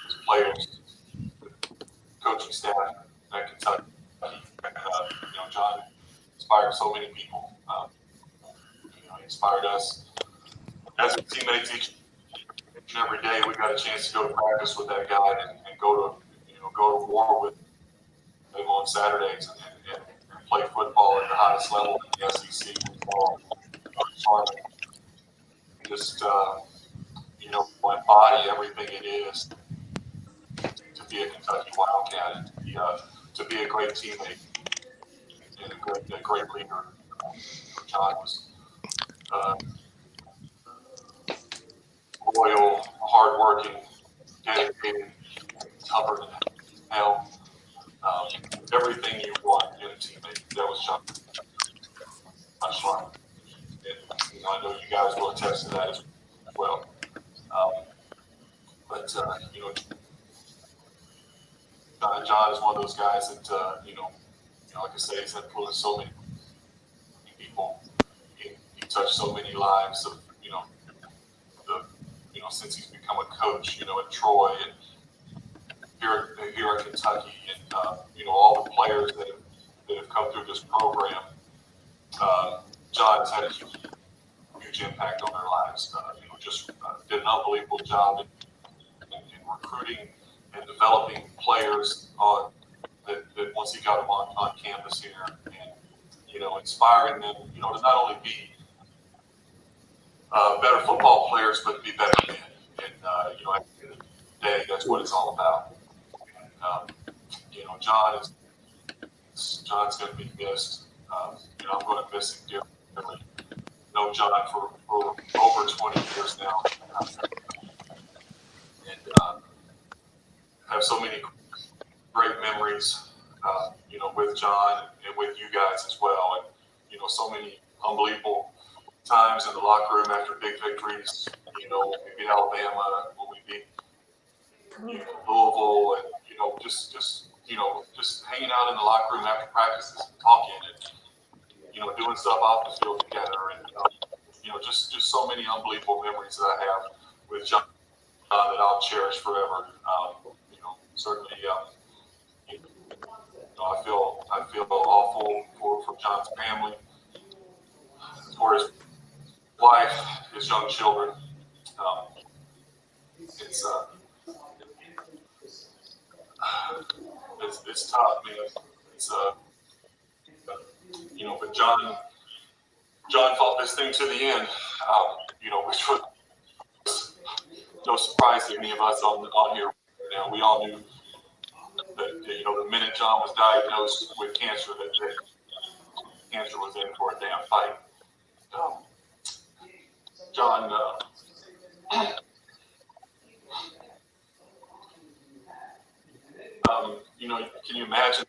his players, coaching staff at Kentucky. John inspired so many people. He inspired us as teammates each and every day. We got a chance to go to practice with that guy and go to war with him on Saturdays and play football at the highest level in the SEC football. Schlarman. Just embody everything it is to be a Kentucky Wildcat and to be a great teammate and a great leader. John was loyal, hardworking, dedicated, stubborn as hell. Everything you want in a teammate. That was John Schlarman. And I know you guys will attest to that as well. But John is one of those guys that like I say, he's influenced so many people. He touched so many lives of since he's become a coach, at Troy and here at Kentucky, and all the players that have come through this program. John has had a huge impact on their lives. Just did an unbelievable job in recruiting and developing players that once he got them on campus here, and inspiring them, to not only be better football players, but be better men. And at the end of the day, that's what it's all about. And, John's going to be missed. I'm going to miss him dearly. Know John for over 20 years now, and have so many great memories, with John and with you guys as well, and so many unbelievable times in the locker room after big victories. When we beat Alabama, when we beat Louisville, and just hanging out in the locker room after practices, and talking, and doing stuff off the field together, and just so many unbelievable memories that I have with John that I'll cherish forever. Certainly, I feel awful for John's family, for his wife, his young children. It's tough, man. It's but John fought this thing to the end. Which was no surprise to any of us on here. We all knew that the minute John was diagnosed with cancer, that cancer was in for a damn fight. John, can you imagine,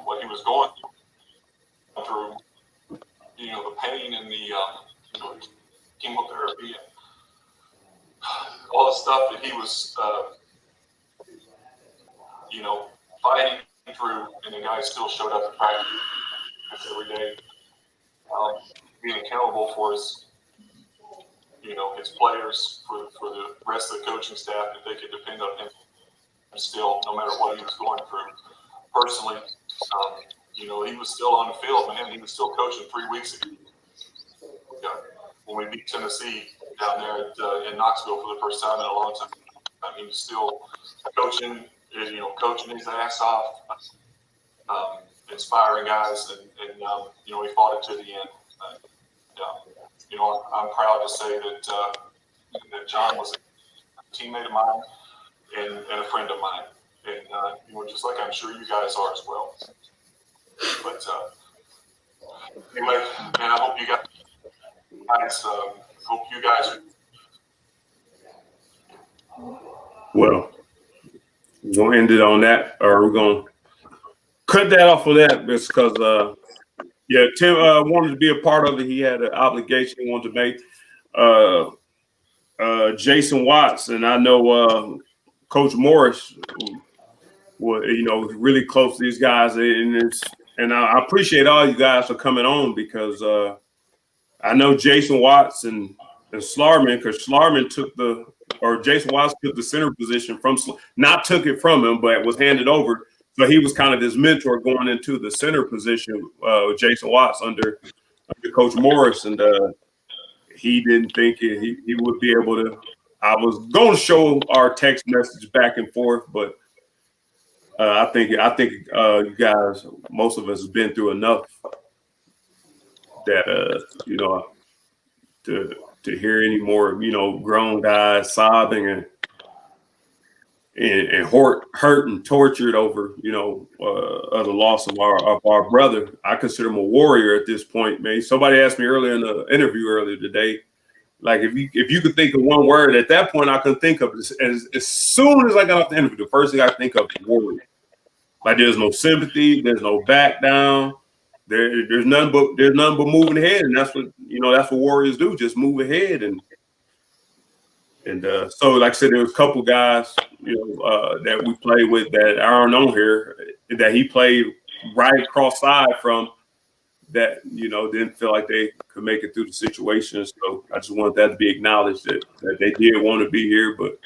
what he was going through, the pain and the chemotherapy and all the stuff that he was you know, fighting through, and the guy still showed up to practice every day, being accountable for his, you know, his players, for the rest of the coaching staff, that they could depend on him still, no matter what he was going through. Personally, you know, he was still on the field, man. He was still coaching 3 weeks ago. When we beat Tennessee down there in Knoxville for the first time in a long time, he was still coaching, you know, coaching his ass off, inspiring guys, and you know, he fought it to the end. You know, I'm proud to say that John was a teammate of mine and a friend of mine, and you know, just like I'm sure you guys are as well. But anyway, man, I hope you guys. Hope you guys. Well, we're gonna end it on that, or we're gonna cut that off of that because yeah, Tim wanted to be a part of it. He had an obligation he wanted to make. Jason Watts, and I know Coach Morris, you know, really close to these guys, and I appreciate all you guys for coming on because I know Jason Watts and Schlarman, because Schlarman Jason Watts took the center position not took it from him, but was handed over. So he was kind of his mentor going into the center position, Jason Watts under Coach Morris, and he didn't think he would be able to. I was going to show our text message back and forth, but I think you guys, most of us, have been through enough that you know, to hear any more, you know, grown guys sobbing and hurt and tortured over, you know, the loss of our brother. I consider him a warrior at this point, man. Somebody asked me earlier in the interview earlier today, like if you could think of one word at that point, I could think of as soon as I got off the interview, the first thing I think of is warrior. Like there's no sympathy, there's no back down. There's nothing but moving ahead, and that's what warriors do, just move ahead. And so, like I said, there was a couple guys, you know, that we played with that aren't on here, that he played right across side from, that, you know, didn't feel like they could make it through the situation. So I just wanted that to be acknowledged, that they did want to be here, but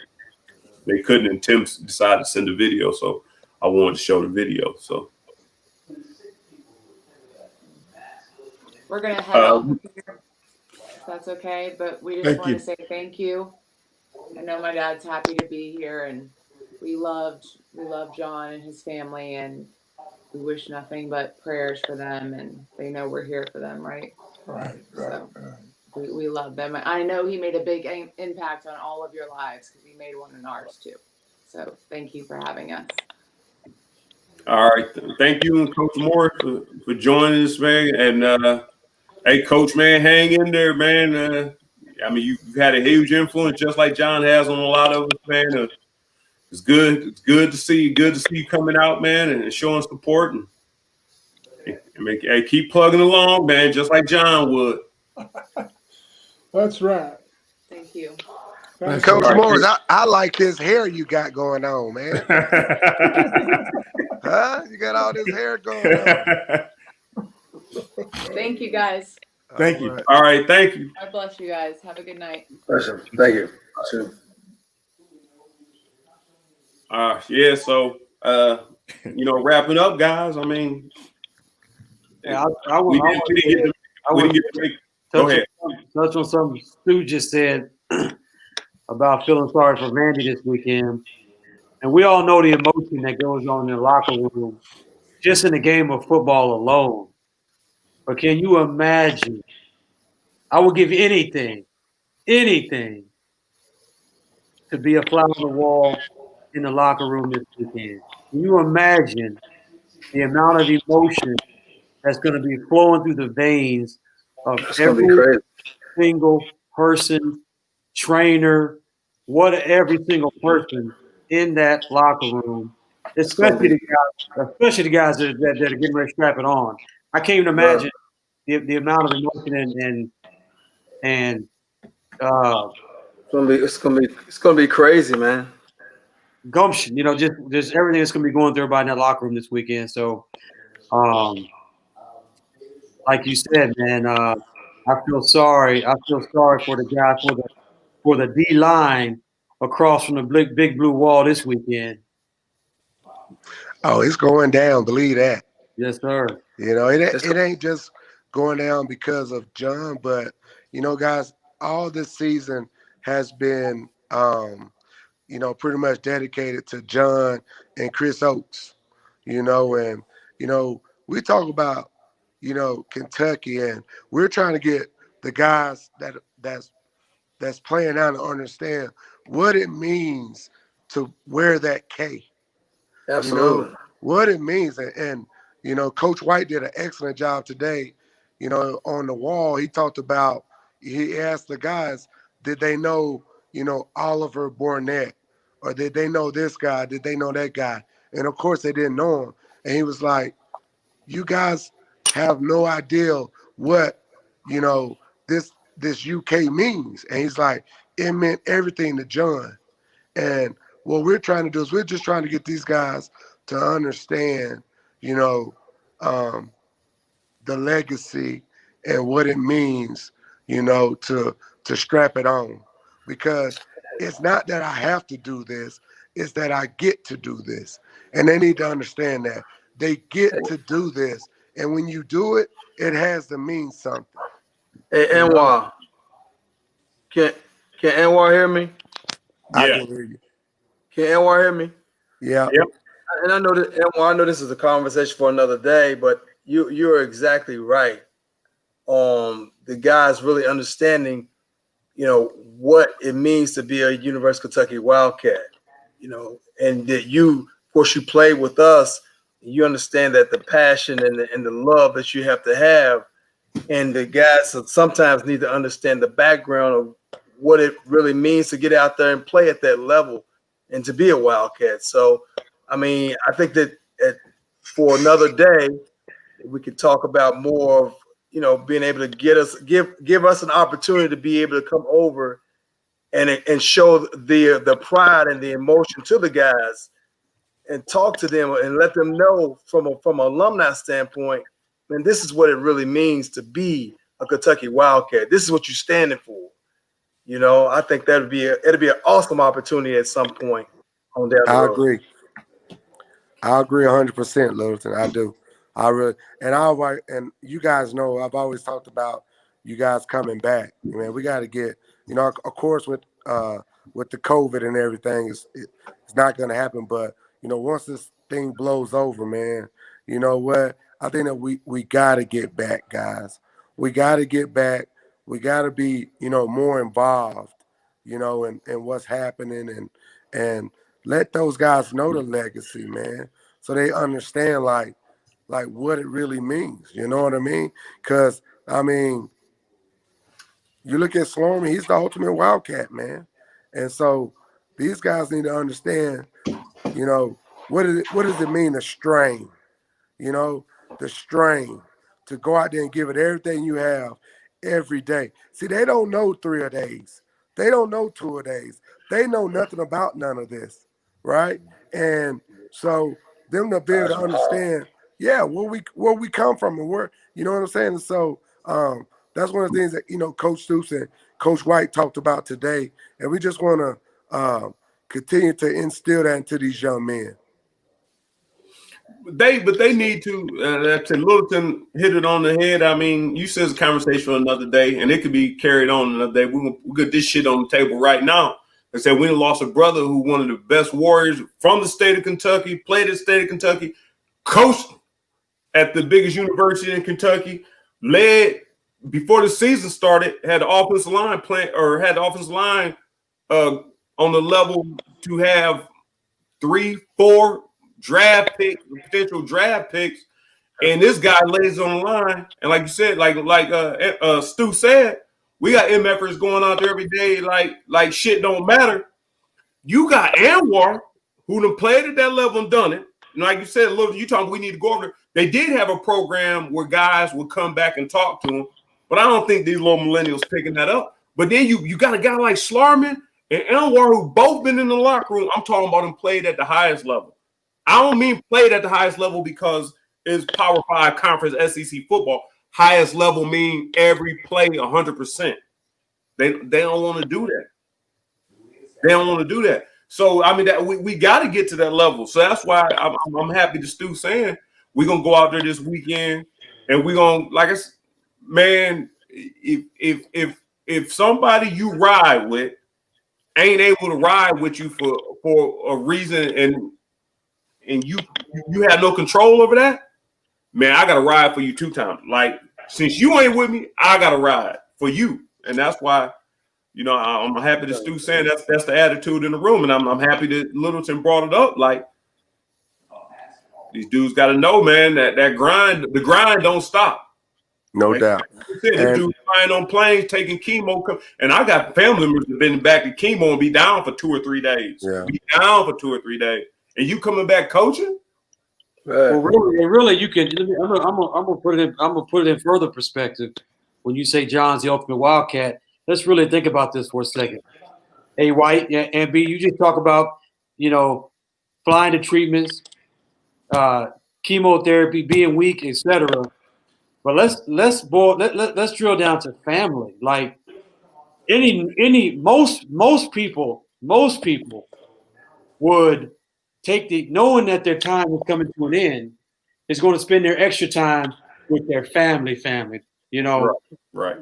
they couldn't, and Tim decided to send a video, so I wanted to show the video. So We're gonna head off here, if that's okay, but we just want to say thank you. I know my dad's happy to be here, and we love John and his family, and we wish nothing but prayers for them, and they know we're here for them, right? Right. So we love them. I know he made a big impact on all of your lives, because he made one in ours too. So thank you for having us. all right, thank you, Coach Moore, for joining us, man. And hey, Coach, man, hang in there, man. I mean, you've had a huge influence, just like John has, on a lot of us, man. It's good. It's good to see you. Good to see you coming out, man, and showing support. And hey, keep plugging along, man, just like John would. That's right. Thank you. Coach Morris, I like this hair you got going on, man. Huh? You got all this hair going on. Thank you, guys. Thank you. All right, thank you. God bless you guys. Have a good night. Listen, thank you. Yeah, so you know, wrapping up, guys. I mean, yeah, we didn't get to go ahead. Touch on something Stu just said about feeling sorry for Vandy this weekend. And we all know the emotion that goes on in the locker room just in the game of football alone. But can you imagine? I would give anything to be a fly on the wall in the locker room this weekend. Can you imagine the amount of emotion that's going to be flowing through the veins of every single person, trainer, every single person in that locker room, especially the guys that are getting ready to strap it on. I can't even imagine the amount of emotion and it's gonna be crazy, man. gumption. You know, just everything that's going to be going through everybody in that locker room this weekend. So, like you said, man, I feel sorry. I feel sorry for the guy for the D line across from the big blue wall this weekend. Oh, it's going down. Believe that. Yes, sir. You know, it ain't just going down because of John, but you know, guys, all this season has been, you know, pretty much dedicated to John and Chris Oakes. You know, and you know, we talk about, you know, Kentucky, and we're trying to get the guys that's playing out to understand what it means to wear that K. Absolutely. You know, what it means. And, you know, Coach White did an excellent job today. You know, on the wall, he asked the guys, did they know, you know, Oliver Bournette? Or did they know this guy? Did they know that guy? And of course they didn't know him. And he was like, you guys have no idea what, you know, this UK means. And he's like, it meant everything to John. And what we're trying to do is we're just trying to get these guys to understand, you know, the legacy and what it means, you know, to strap it on. Because it's not that I have to do this, it's that I get to do this. And they need to understand that. They get to do this. And when you do it, it has to mean something. Hey, Anwar. Can Anwar hear me? I can hear you. Can Anwar hear me? Yeah. Yep. And I know that Anwar, I know this is a conversation for another day, but you're exactly right. The guys really understanding, you know, what it means to be a University of Kentucky Wildcat, you know, and that you, of course, you played with us. You understand that the passion and the love that you have to have, and the guys sometimes need to understand the background of what it really means to get out there and play at that level and to be a Wildcat. So, I mean, I think that for another day, we could talk about more of, you know, being able to give us an opportunity to be able to come over and show the pride and the emotion to the guys and talk to them and let them know from an alumni standpoint, man, this is what it really means to be a Kentucky Wildcat. This is what you're standing for. You know, I think it'd be an awesome opportunity at some point on down the I road. agree. I agree 100%, Littleton. I do. I really, and you guys know, I've always talked about you guys coming back. Man, we got to get, you know, of course with the COVID and everything, it's not going to happen. But you know, once this thing blows over, man, you know what? I think that we got to get back, guys. We got to get back. We got to be, you know, more involved, you know, in what's happening and let those guys know the legacy, man, so they understand like what it really means. You know what I mean? Because I mean, you look at Schlarman, he's the ultimate Wildcat, man, and so these guys need to understand, you know, what does it mean to strain? You know, the strain to go out there and give it everything you have every day. See, they don't know 3 a days. They don't know 2 a days. They know nothing about none of this, right? And so them to be able to understand, yeah, where we come from and where, you know what I'm saying? And so that's one of the things that, you know, Coach Stoops and Coach White talked about today. And we just want to continue to instill that into these young men. But they need to. Like I said, Littleton hit it on the head. I mean, you said it's a conversation for another day, and it could be carried on another day. We get this shit on the table right now. I said we lost a brother who one of the best Warriors from the state of Kentucky, played at the state of Kentucky, coached at the biggest university in Kentucky, led before the season started, had the offensive line on the level to have 3-4 draft picks, potential draft picks, and this guy lays on the line. And like you said, like Stu said, we got MFers going out there every day like shit don't matter. You got Anwar, who done played at that level and done it. And like you said, look, you talking we need to go over there. They did have a program where guys would come back and talk to them, but I don't think these little millennials picking that up. But then you got a guy like Schlarman and Anwar, who both been in the locker room, I'm talking about them played at the highest level. I don't mean played at the highest level because it's Power 5 conference SEC football. Highest level mean every play 100%. They don't want to do that. They don't want to do that. So I mean that we got to get to that level. So that's why I'm happy to Stu saying we're gonna go out there this weekend and we're gonna man, if somebody you ride with ain't able to ride with you for a reason and you have no control over that, man, I gotta ride for you 2 times. Like since you ain't with me, I gotta ride for you, and that's why. I'm happy that Stu saying that's the attitude in the room, and I'm happy that Littleton brought it up. Like these dudes got to know, man, that the grind don't stop. No doubt. This dude flying on planes, taking chemo, and I got family members that been back to chemo and be down for 2 or 3 days. Yeah. Be down for 2 or 3 days, and you coming back coaching? Well, really, you can. I'm gonna put it in. I'm gonna put it in further perspective. When you say John's the ultimate Wildcat, let's really think about this for a second. Hey, White and B, you just talk about flying to treatments, chemotherapy, being weak, etc. But let's drill down to family. Like most people would take knowing that their time is coming to an end, is going to spend their extra time with their family. Right.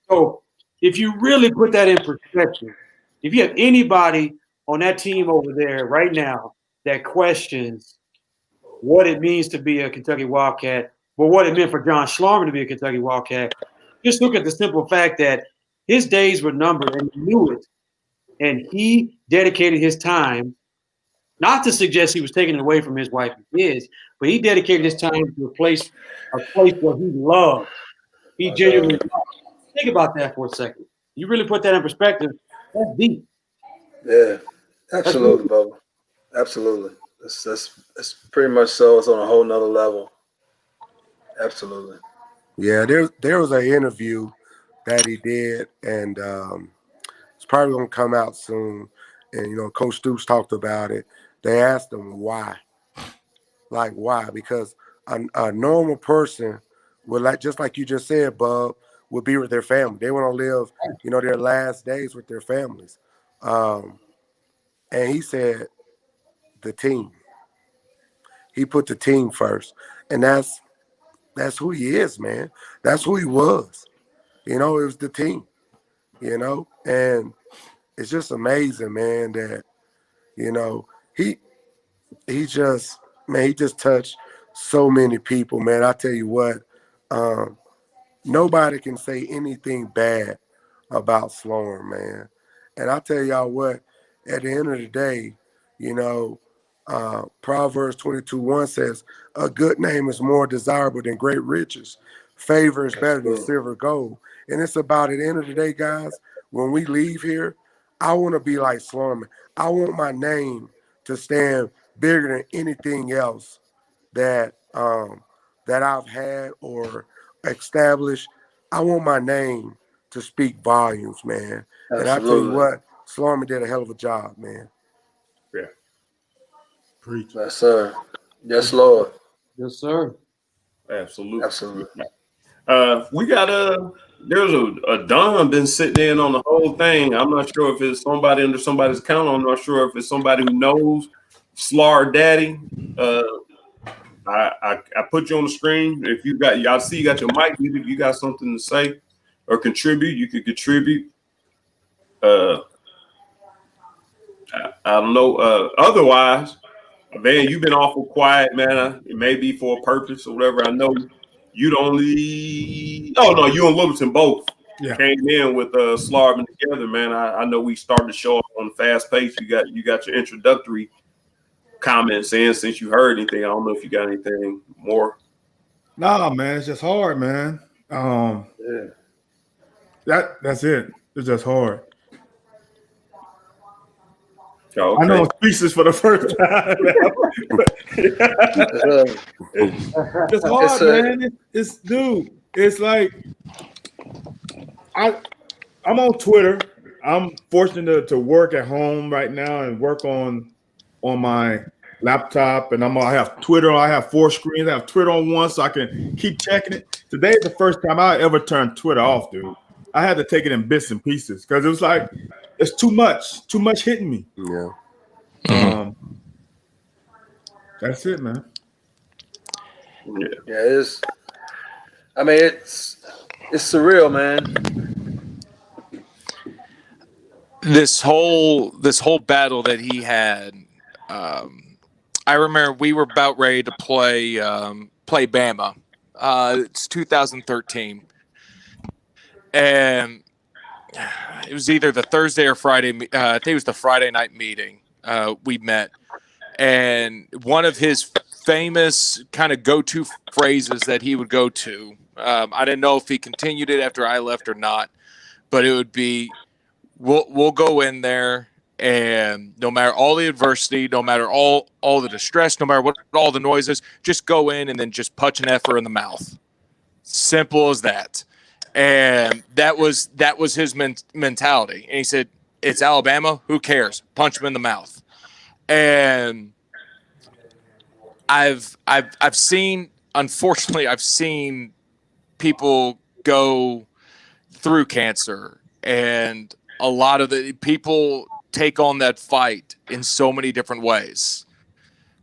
So if you really put that in perspective, if you have anybody on that team over there right now that questions what it means to be a Kentucky Wildcat, but what it meant for John Schlarman to be a Kentucky Wildcat, just look at the simple fact that his days were numbered and he knew it. And he dedicated his time, not to suggest he was taking it away from his wife and kids, but he dedicated his time to a place where he loved. He genuinely loved. Think about that for a second. You really put that in perspective, that's deep. Yeah, absolutely, Bubba. Absolutely. That's pretty much so. It's on a whole nother level. Absolutely. Yeah, there was an interview that he did, and it's probably gonna come out soon. And Coach Stoops talked about it. They asked him why. Like why? Because a normal person would just like you just said, Bub, would be with their family. They want to live, their last days with their families. And he said the team. He put the team first. And that's who he is, man. That's who he was. It was the team, and it's just amazing, man, that, he just touched so many people, man. I tell you what, nobody can say anything bad about Sloan, man. And I tell y'all what, at the end of the day, Proverbs 22:1 says, a good name is more desirable than great riches. Favor is better than silver gold. And it's about, at the end of the day, guys, when we leave here, I want to be like Schlarman. I want my name to stand bigger than anything else that I've had or established. I want my name to speak volumes, man. Absolutely. And I tell you what, Schlarman did a hell of a job, man. Yeah. Preach. Yes, sir. Yes, Lord. Yes, sir. Absolutely. Absolutely. We got there's a Don been sitting in on the whole thing. I'm not sure if it's somebody under somebody's account. I'm not sure if it's somebody who knows Slar Daddy. I put you on the screen. If y'all see you got your mic, if you got something to say or contribute, you could contribute. I don't know. Otherwise, man, you've been awful quiet, man. It may be for a purpose or whatever. I know you'd only. Oh no, you and Littleton both came in with Schlarman together, man. I know we started the show off on the fast pace. You got your introductory comments in since you heard anything. I don't know if you got anything more. Nah, man, it's just hard, man. That's it. It's just hard. Oh, okay. I know I'm speechless for the first time. It's hard, man. It's like I'm on Twitter. I'm fortunate to work at home right now and work on my laptop, and I have Twitter. I have 4 screens. I have Twitter on one, so I can keep checking it. Today is the first time I ever turned Twitter off, dude. I had to take it in bits and pieces because it was like it's too much hitting me. Yeah. That's it, man. Yeah, it's surreal, man. This whole battle that he had, I remember we were about ready to play Bama. It's 2013, and it was either the Thursday or Friday. I think it was the Friday night meeting. We met, and one of his famous kind of go-to phrases that he would go to. I didn't know if he continued it after I left or not, but it would be, "We'll go in there, and no matter all the adversity, no matter all the distress, no matter what all the noises, just go in and then just punch an effer in the mouth. Simple as that." And that was his mentality. And he said, "It's Alabama. Who cares? Punch him in the mouth." And I've seen, unfortunately, I've seen people go through cancer, and a lot of the people take on that fight in so many different ways.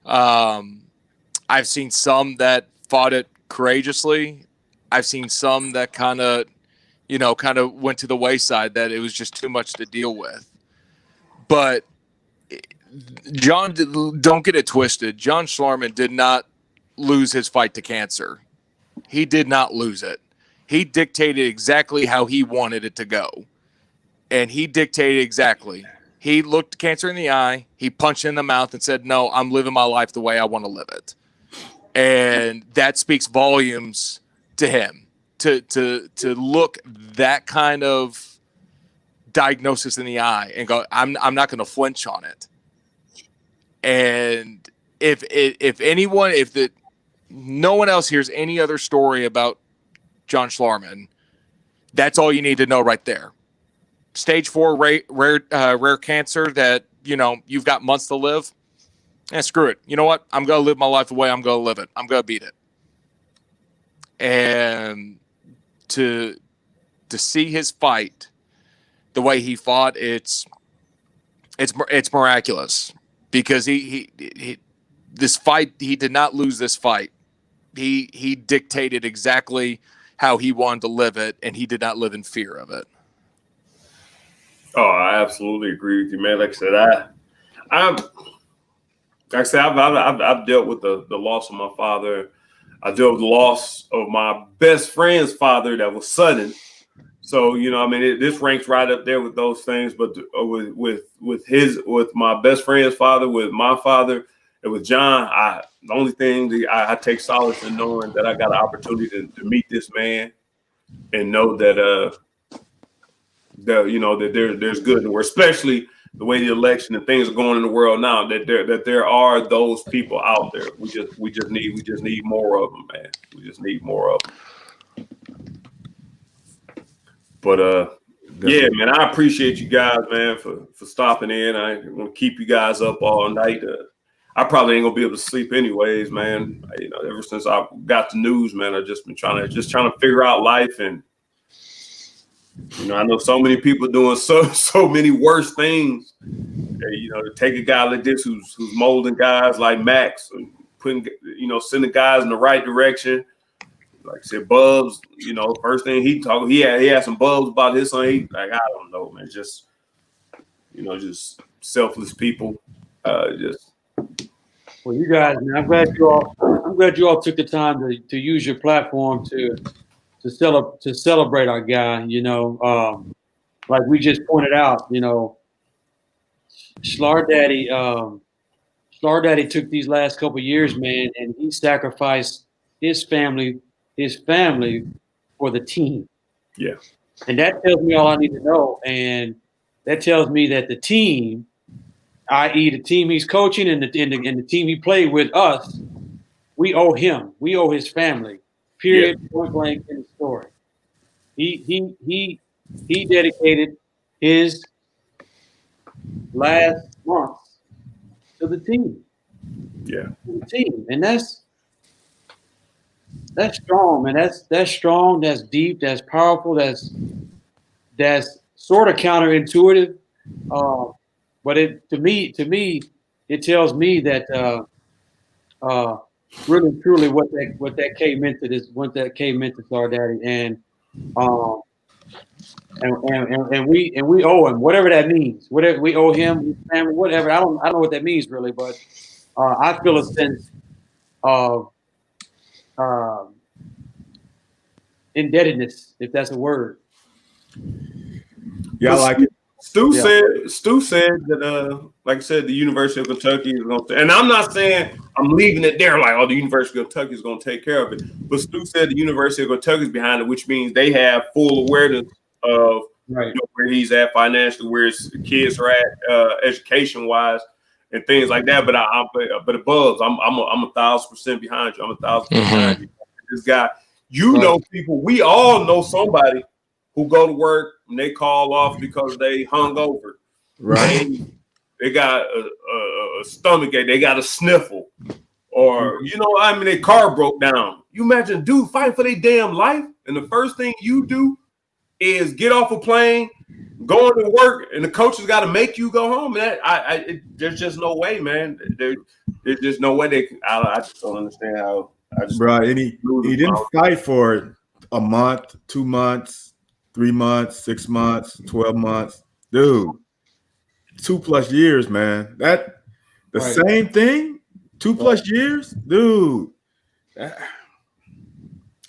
I've seen some that fought it courageously. I've seen some that kind of went to the wayside, that it was just too much to deal with. But John, don't get it twisted. John Schlarman did not lose his fight to cancer. He did not lose it. He dictated exactly how he wanted it to go. And he dictated exactly. He looked cancer in the eye, he punched in the mouth and said, "No, I'm living my life the way I want to live it." And that speaks volumes to him, to look that kind of diagnosis in the eye and go, I'm not going to flinch on it. And if anyone, no one else hears any other story about John Schlarman, that's all you need to know right there. Stage 4 rare cancer that, you've got months to live. Screw it. You know what? I'm going to live my life the way I'm going to live it. I'm going to beat it. And to see his fight the way he fought, it's miraculous, because he this fight, he did not lose this fight. He dictated exactly how he wanted to live it, and he did not live in fear of it. Oh, I absolutely agree with you, man. Like I said, I've dealt with the loss of my father. I dealt with the loss of my best friend's father that was sudden. So, this ranks right up there with those things. But with my best friend's father, with my father, and with John, the only thing that I take solace in knowing that I got an opportunity to meet this man and know that that there's good in the world, especially the way the election and things are going in the world now. That there are those people out there. We just need more of them, man. We just need more of them. But yeah, man, I appreciate you guys, man, for stopping in. I want to keep you guys up all night. I probably ain't gonna be able to sleep anyways, man. Ever since I got the news, man, I've just been trying to figure out life, and I know so many people doing so many worse things. To take a guy like this who's molding guys like Max, and sending guys in the right direction. Like I said, Bubs, first thing he had some bubs about his son. I don't know, man. Just selfless people. Well, you guys, man, I'm glad you all took the time to use your platform to celebrate our guy. Like we just pointed out, Schlar Daddy took these last couple of years, man, and he sacrificed his family for the team. Yeah. And that tells me all I need to know. And that tells me that the team, i.e. the team he's coaching and the team he played with us, we owe him. We owe his family. Period. Yeah. Point blank in the story. He dedicated his last month to the team. Yeah. To the team. And that's strong, man. That's strong, that's deep, that's powerful, that's sort of counterintuitive. But to me, it tells me that really truly what that came into this, what that came into Star Daddy, um, and we owe him whatever that means. Whatever we owe him, his family, whatever. I don't know what that means really, but I feel a sense of indebtedness, if that's a word. Yeah, I like it. Stu said that like I said, the University of Kentucky is going to, and I'm not saying I'm leaving it there like, oh, the University of Kentucky is going to take care of it. But Stu said the University of Kentucky is behind it, which means they have full awareness of where he's at financially, where his kids are at education wise, and things like that. But but Bugs, I'm 1,000% behind you. I'm 1,000% behind you. This guy, know people. We all know somebody who go to work and they call off because they hungover. Right. They got a stomach ache. They got a sniffle. Or, their car broke down. You imagine a dude fighting for their damn life, and the first thing you do is get off a plane, go into work, and the coach has got to make you go home. There's just no way, man. There's just no way I just don't understand how. And he didn't fight for a month, 2 months, 3 months, 6 months, 12 months. Dude, 2+ years, man. Same thing, 2+ years? Dude, can't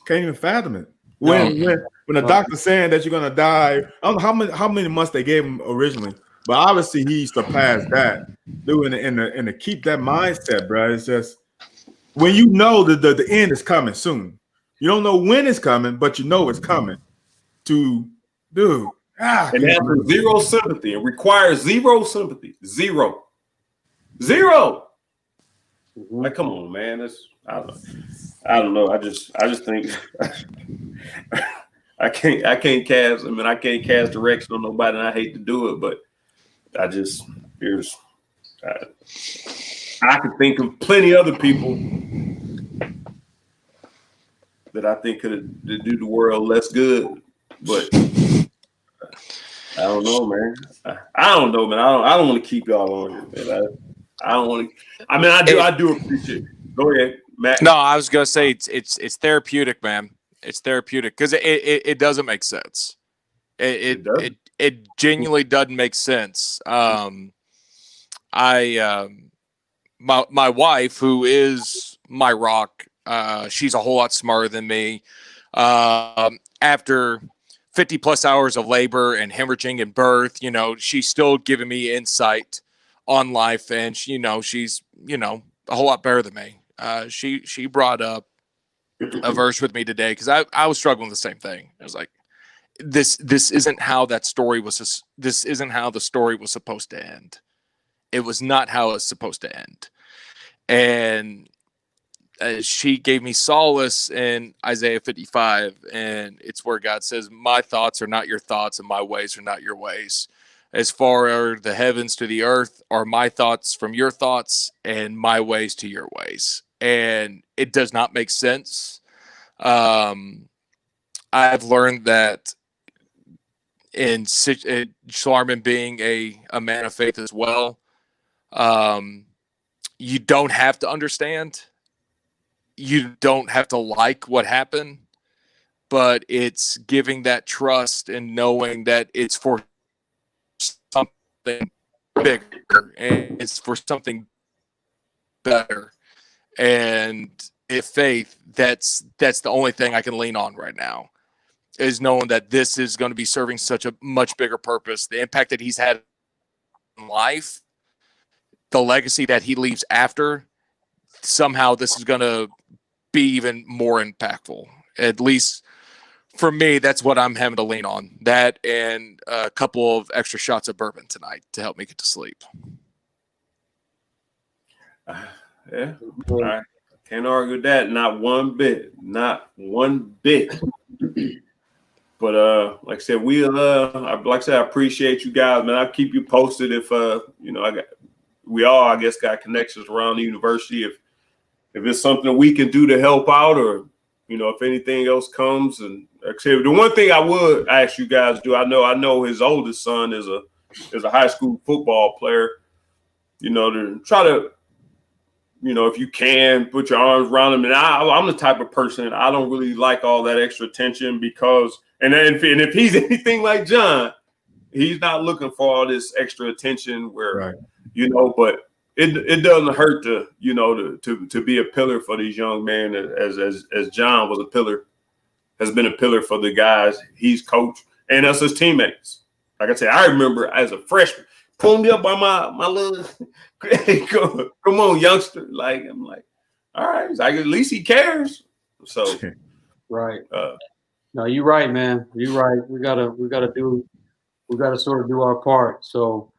even fathom it. When the doctor's saying that you're going to die, I don't know how many months they gave him originally, but obviously he surpassed that. Dude, and to keep that mindset, bro, it's just, when you know that the end is coming soon. You don't know when it's coming, but you know it's coming. And that's with zero sympathy. It requires zero sympathy. Zero. Like, come on, man. I don't know. I just think I can't cast. I can't cast direction on nobody, and I hate to do it, but I could think of plenty of other people that I think could do the world less good, but I don't know, man. I don't know, man. I don't want to keep y'all on here, man. I don't want to. I do appreciate it. Go ahead, Matt. No, I was gonna say it's therapeutic, man. It's therapeutic because it doesn't make sense. It genuinely doesn't make sense. My wife, who is my rock, she's a whole lot smarter than me. After 50+ hours of labor and hemorrhaging and birth, she's still giving me insight on life, and she's a whole lot better than me. She brought up a verse with me today because I was struggling with the same thing. I was like, this isn't how that story was. This isn't how the story was supposed to end. It was not how it's supposed to end. And she gave me solace in Isaiah 55, and it's where God says, "My thoughts are not your thoughts, and my ways are not your ways. As far as the heavens to the earth are my thoughts from your thoughts, and my ways to your ways." And it does not make sense. I've learned that in Schlarman being a man of faith as well, you don't have to understand. You don't have to like what happened, but it's giving that trust and knowing that it's for something bigger and it's for something better. And if faith, that's the only thing I can lean on right now, is knowing that this is going to be serving such a much bigger purpose. The impact that he's had in life, the legacy that he leaves after, somehow this is going to be even more impactful. At least for me, that's what I'm having to lean on. That and a couple of extra shots of bourbon tonight to help me get to sleep. Yeah, I can't argue with that. Not one bit. Not one bit. But like I said, like I said, I appreciate you guys, man. I'll keep you posted if I guess got connections around the university. If it's something that we can do to help out, or if anything else comes. And like I said, the one thing I would ask you guys to do, I know his oldest son is a high school football player. To try to, if you can, put your arms around him. And I'm the type of person, I don't really like all that extra attention because, and if he's anything like John, he's not looking for all this extra attention where, right. But it doesn't hurt to be a pillar for these young men as John was a pillar, has been a pillar for the guys he's coached and us as teammates. Like I said, I remember as a freshman, pulled me up by my little, come on, youngster. Like, I'm like, all right, like, at least he cares. So, right. No, you're right, man. You're right. We gotta sort of do our part. So,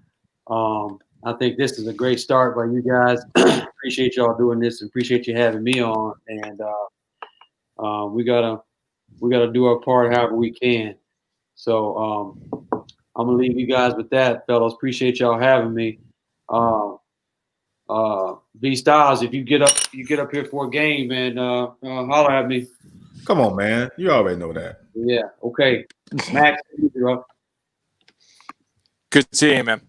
I think this is a great start by you guys. Appreciate y'all doing this and appreciate you having me on. And we gotta do our part however we can. So I'm gonna leave you guys with that, fellas. Appreciate y'all having me. V Styles, if you get up here for a game, man, holler at me. Come on, man. You already know that. Yeah. Okay. Max, good to see you, man.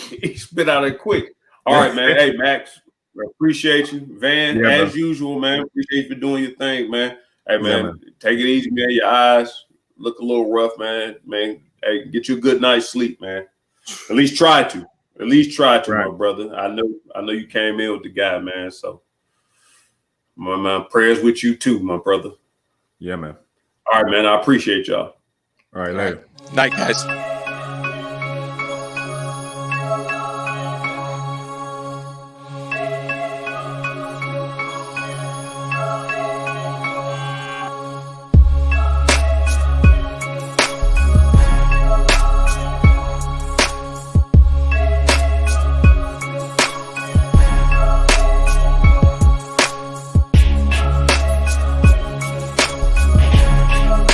He spit out it quick. All right, man. Hey, Max, appreciate you. Van, as usual, man. Appreciate you for doing your thing, man. Hey, man, take it easy, man. Your eyes look a little rough, man. Man, hey, get you a good night's sleep, man. At least try to. My brother. I know you came in with the guy, man. So my prayers with you too, my brother. Yeah, man. All right, man. I appreciate y'all. All right, later. Night, guys.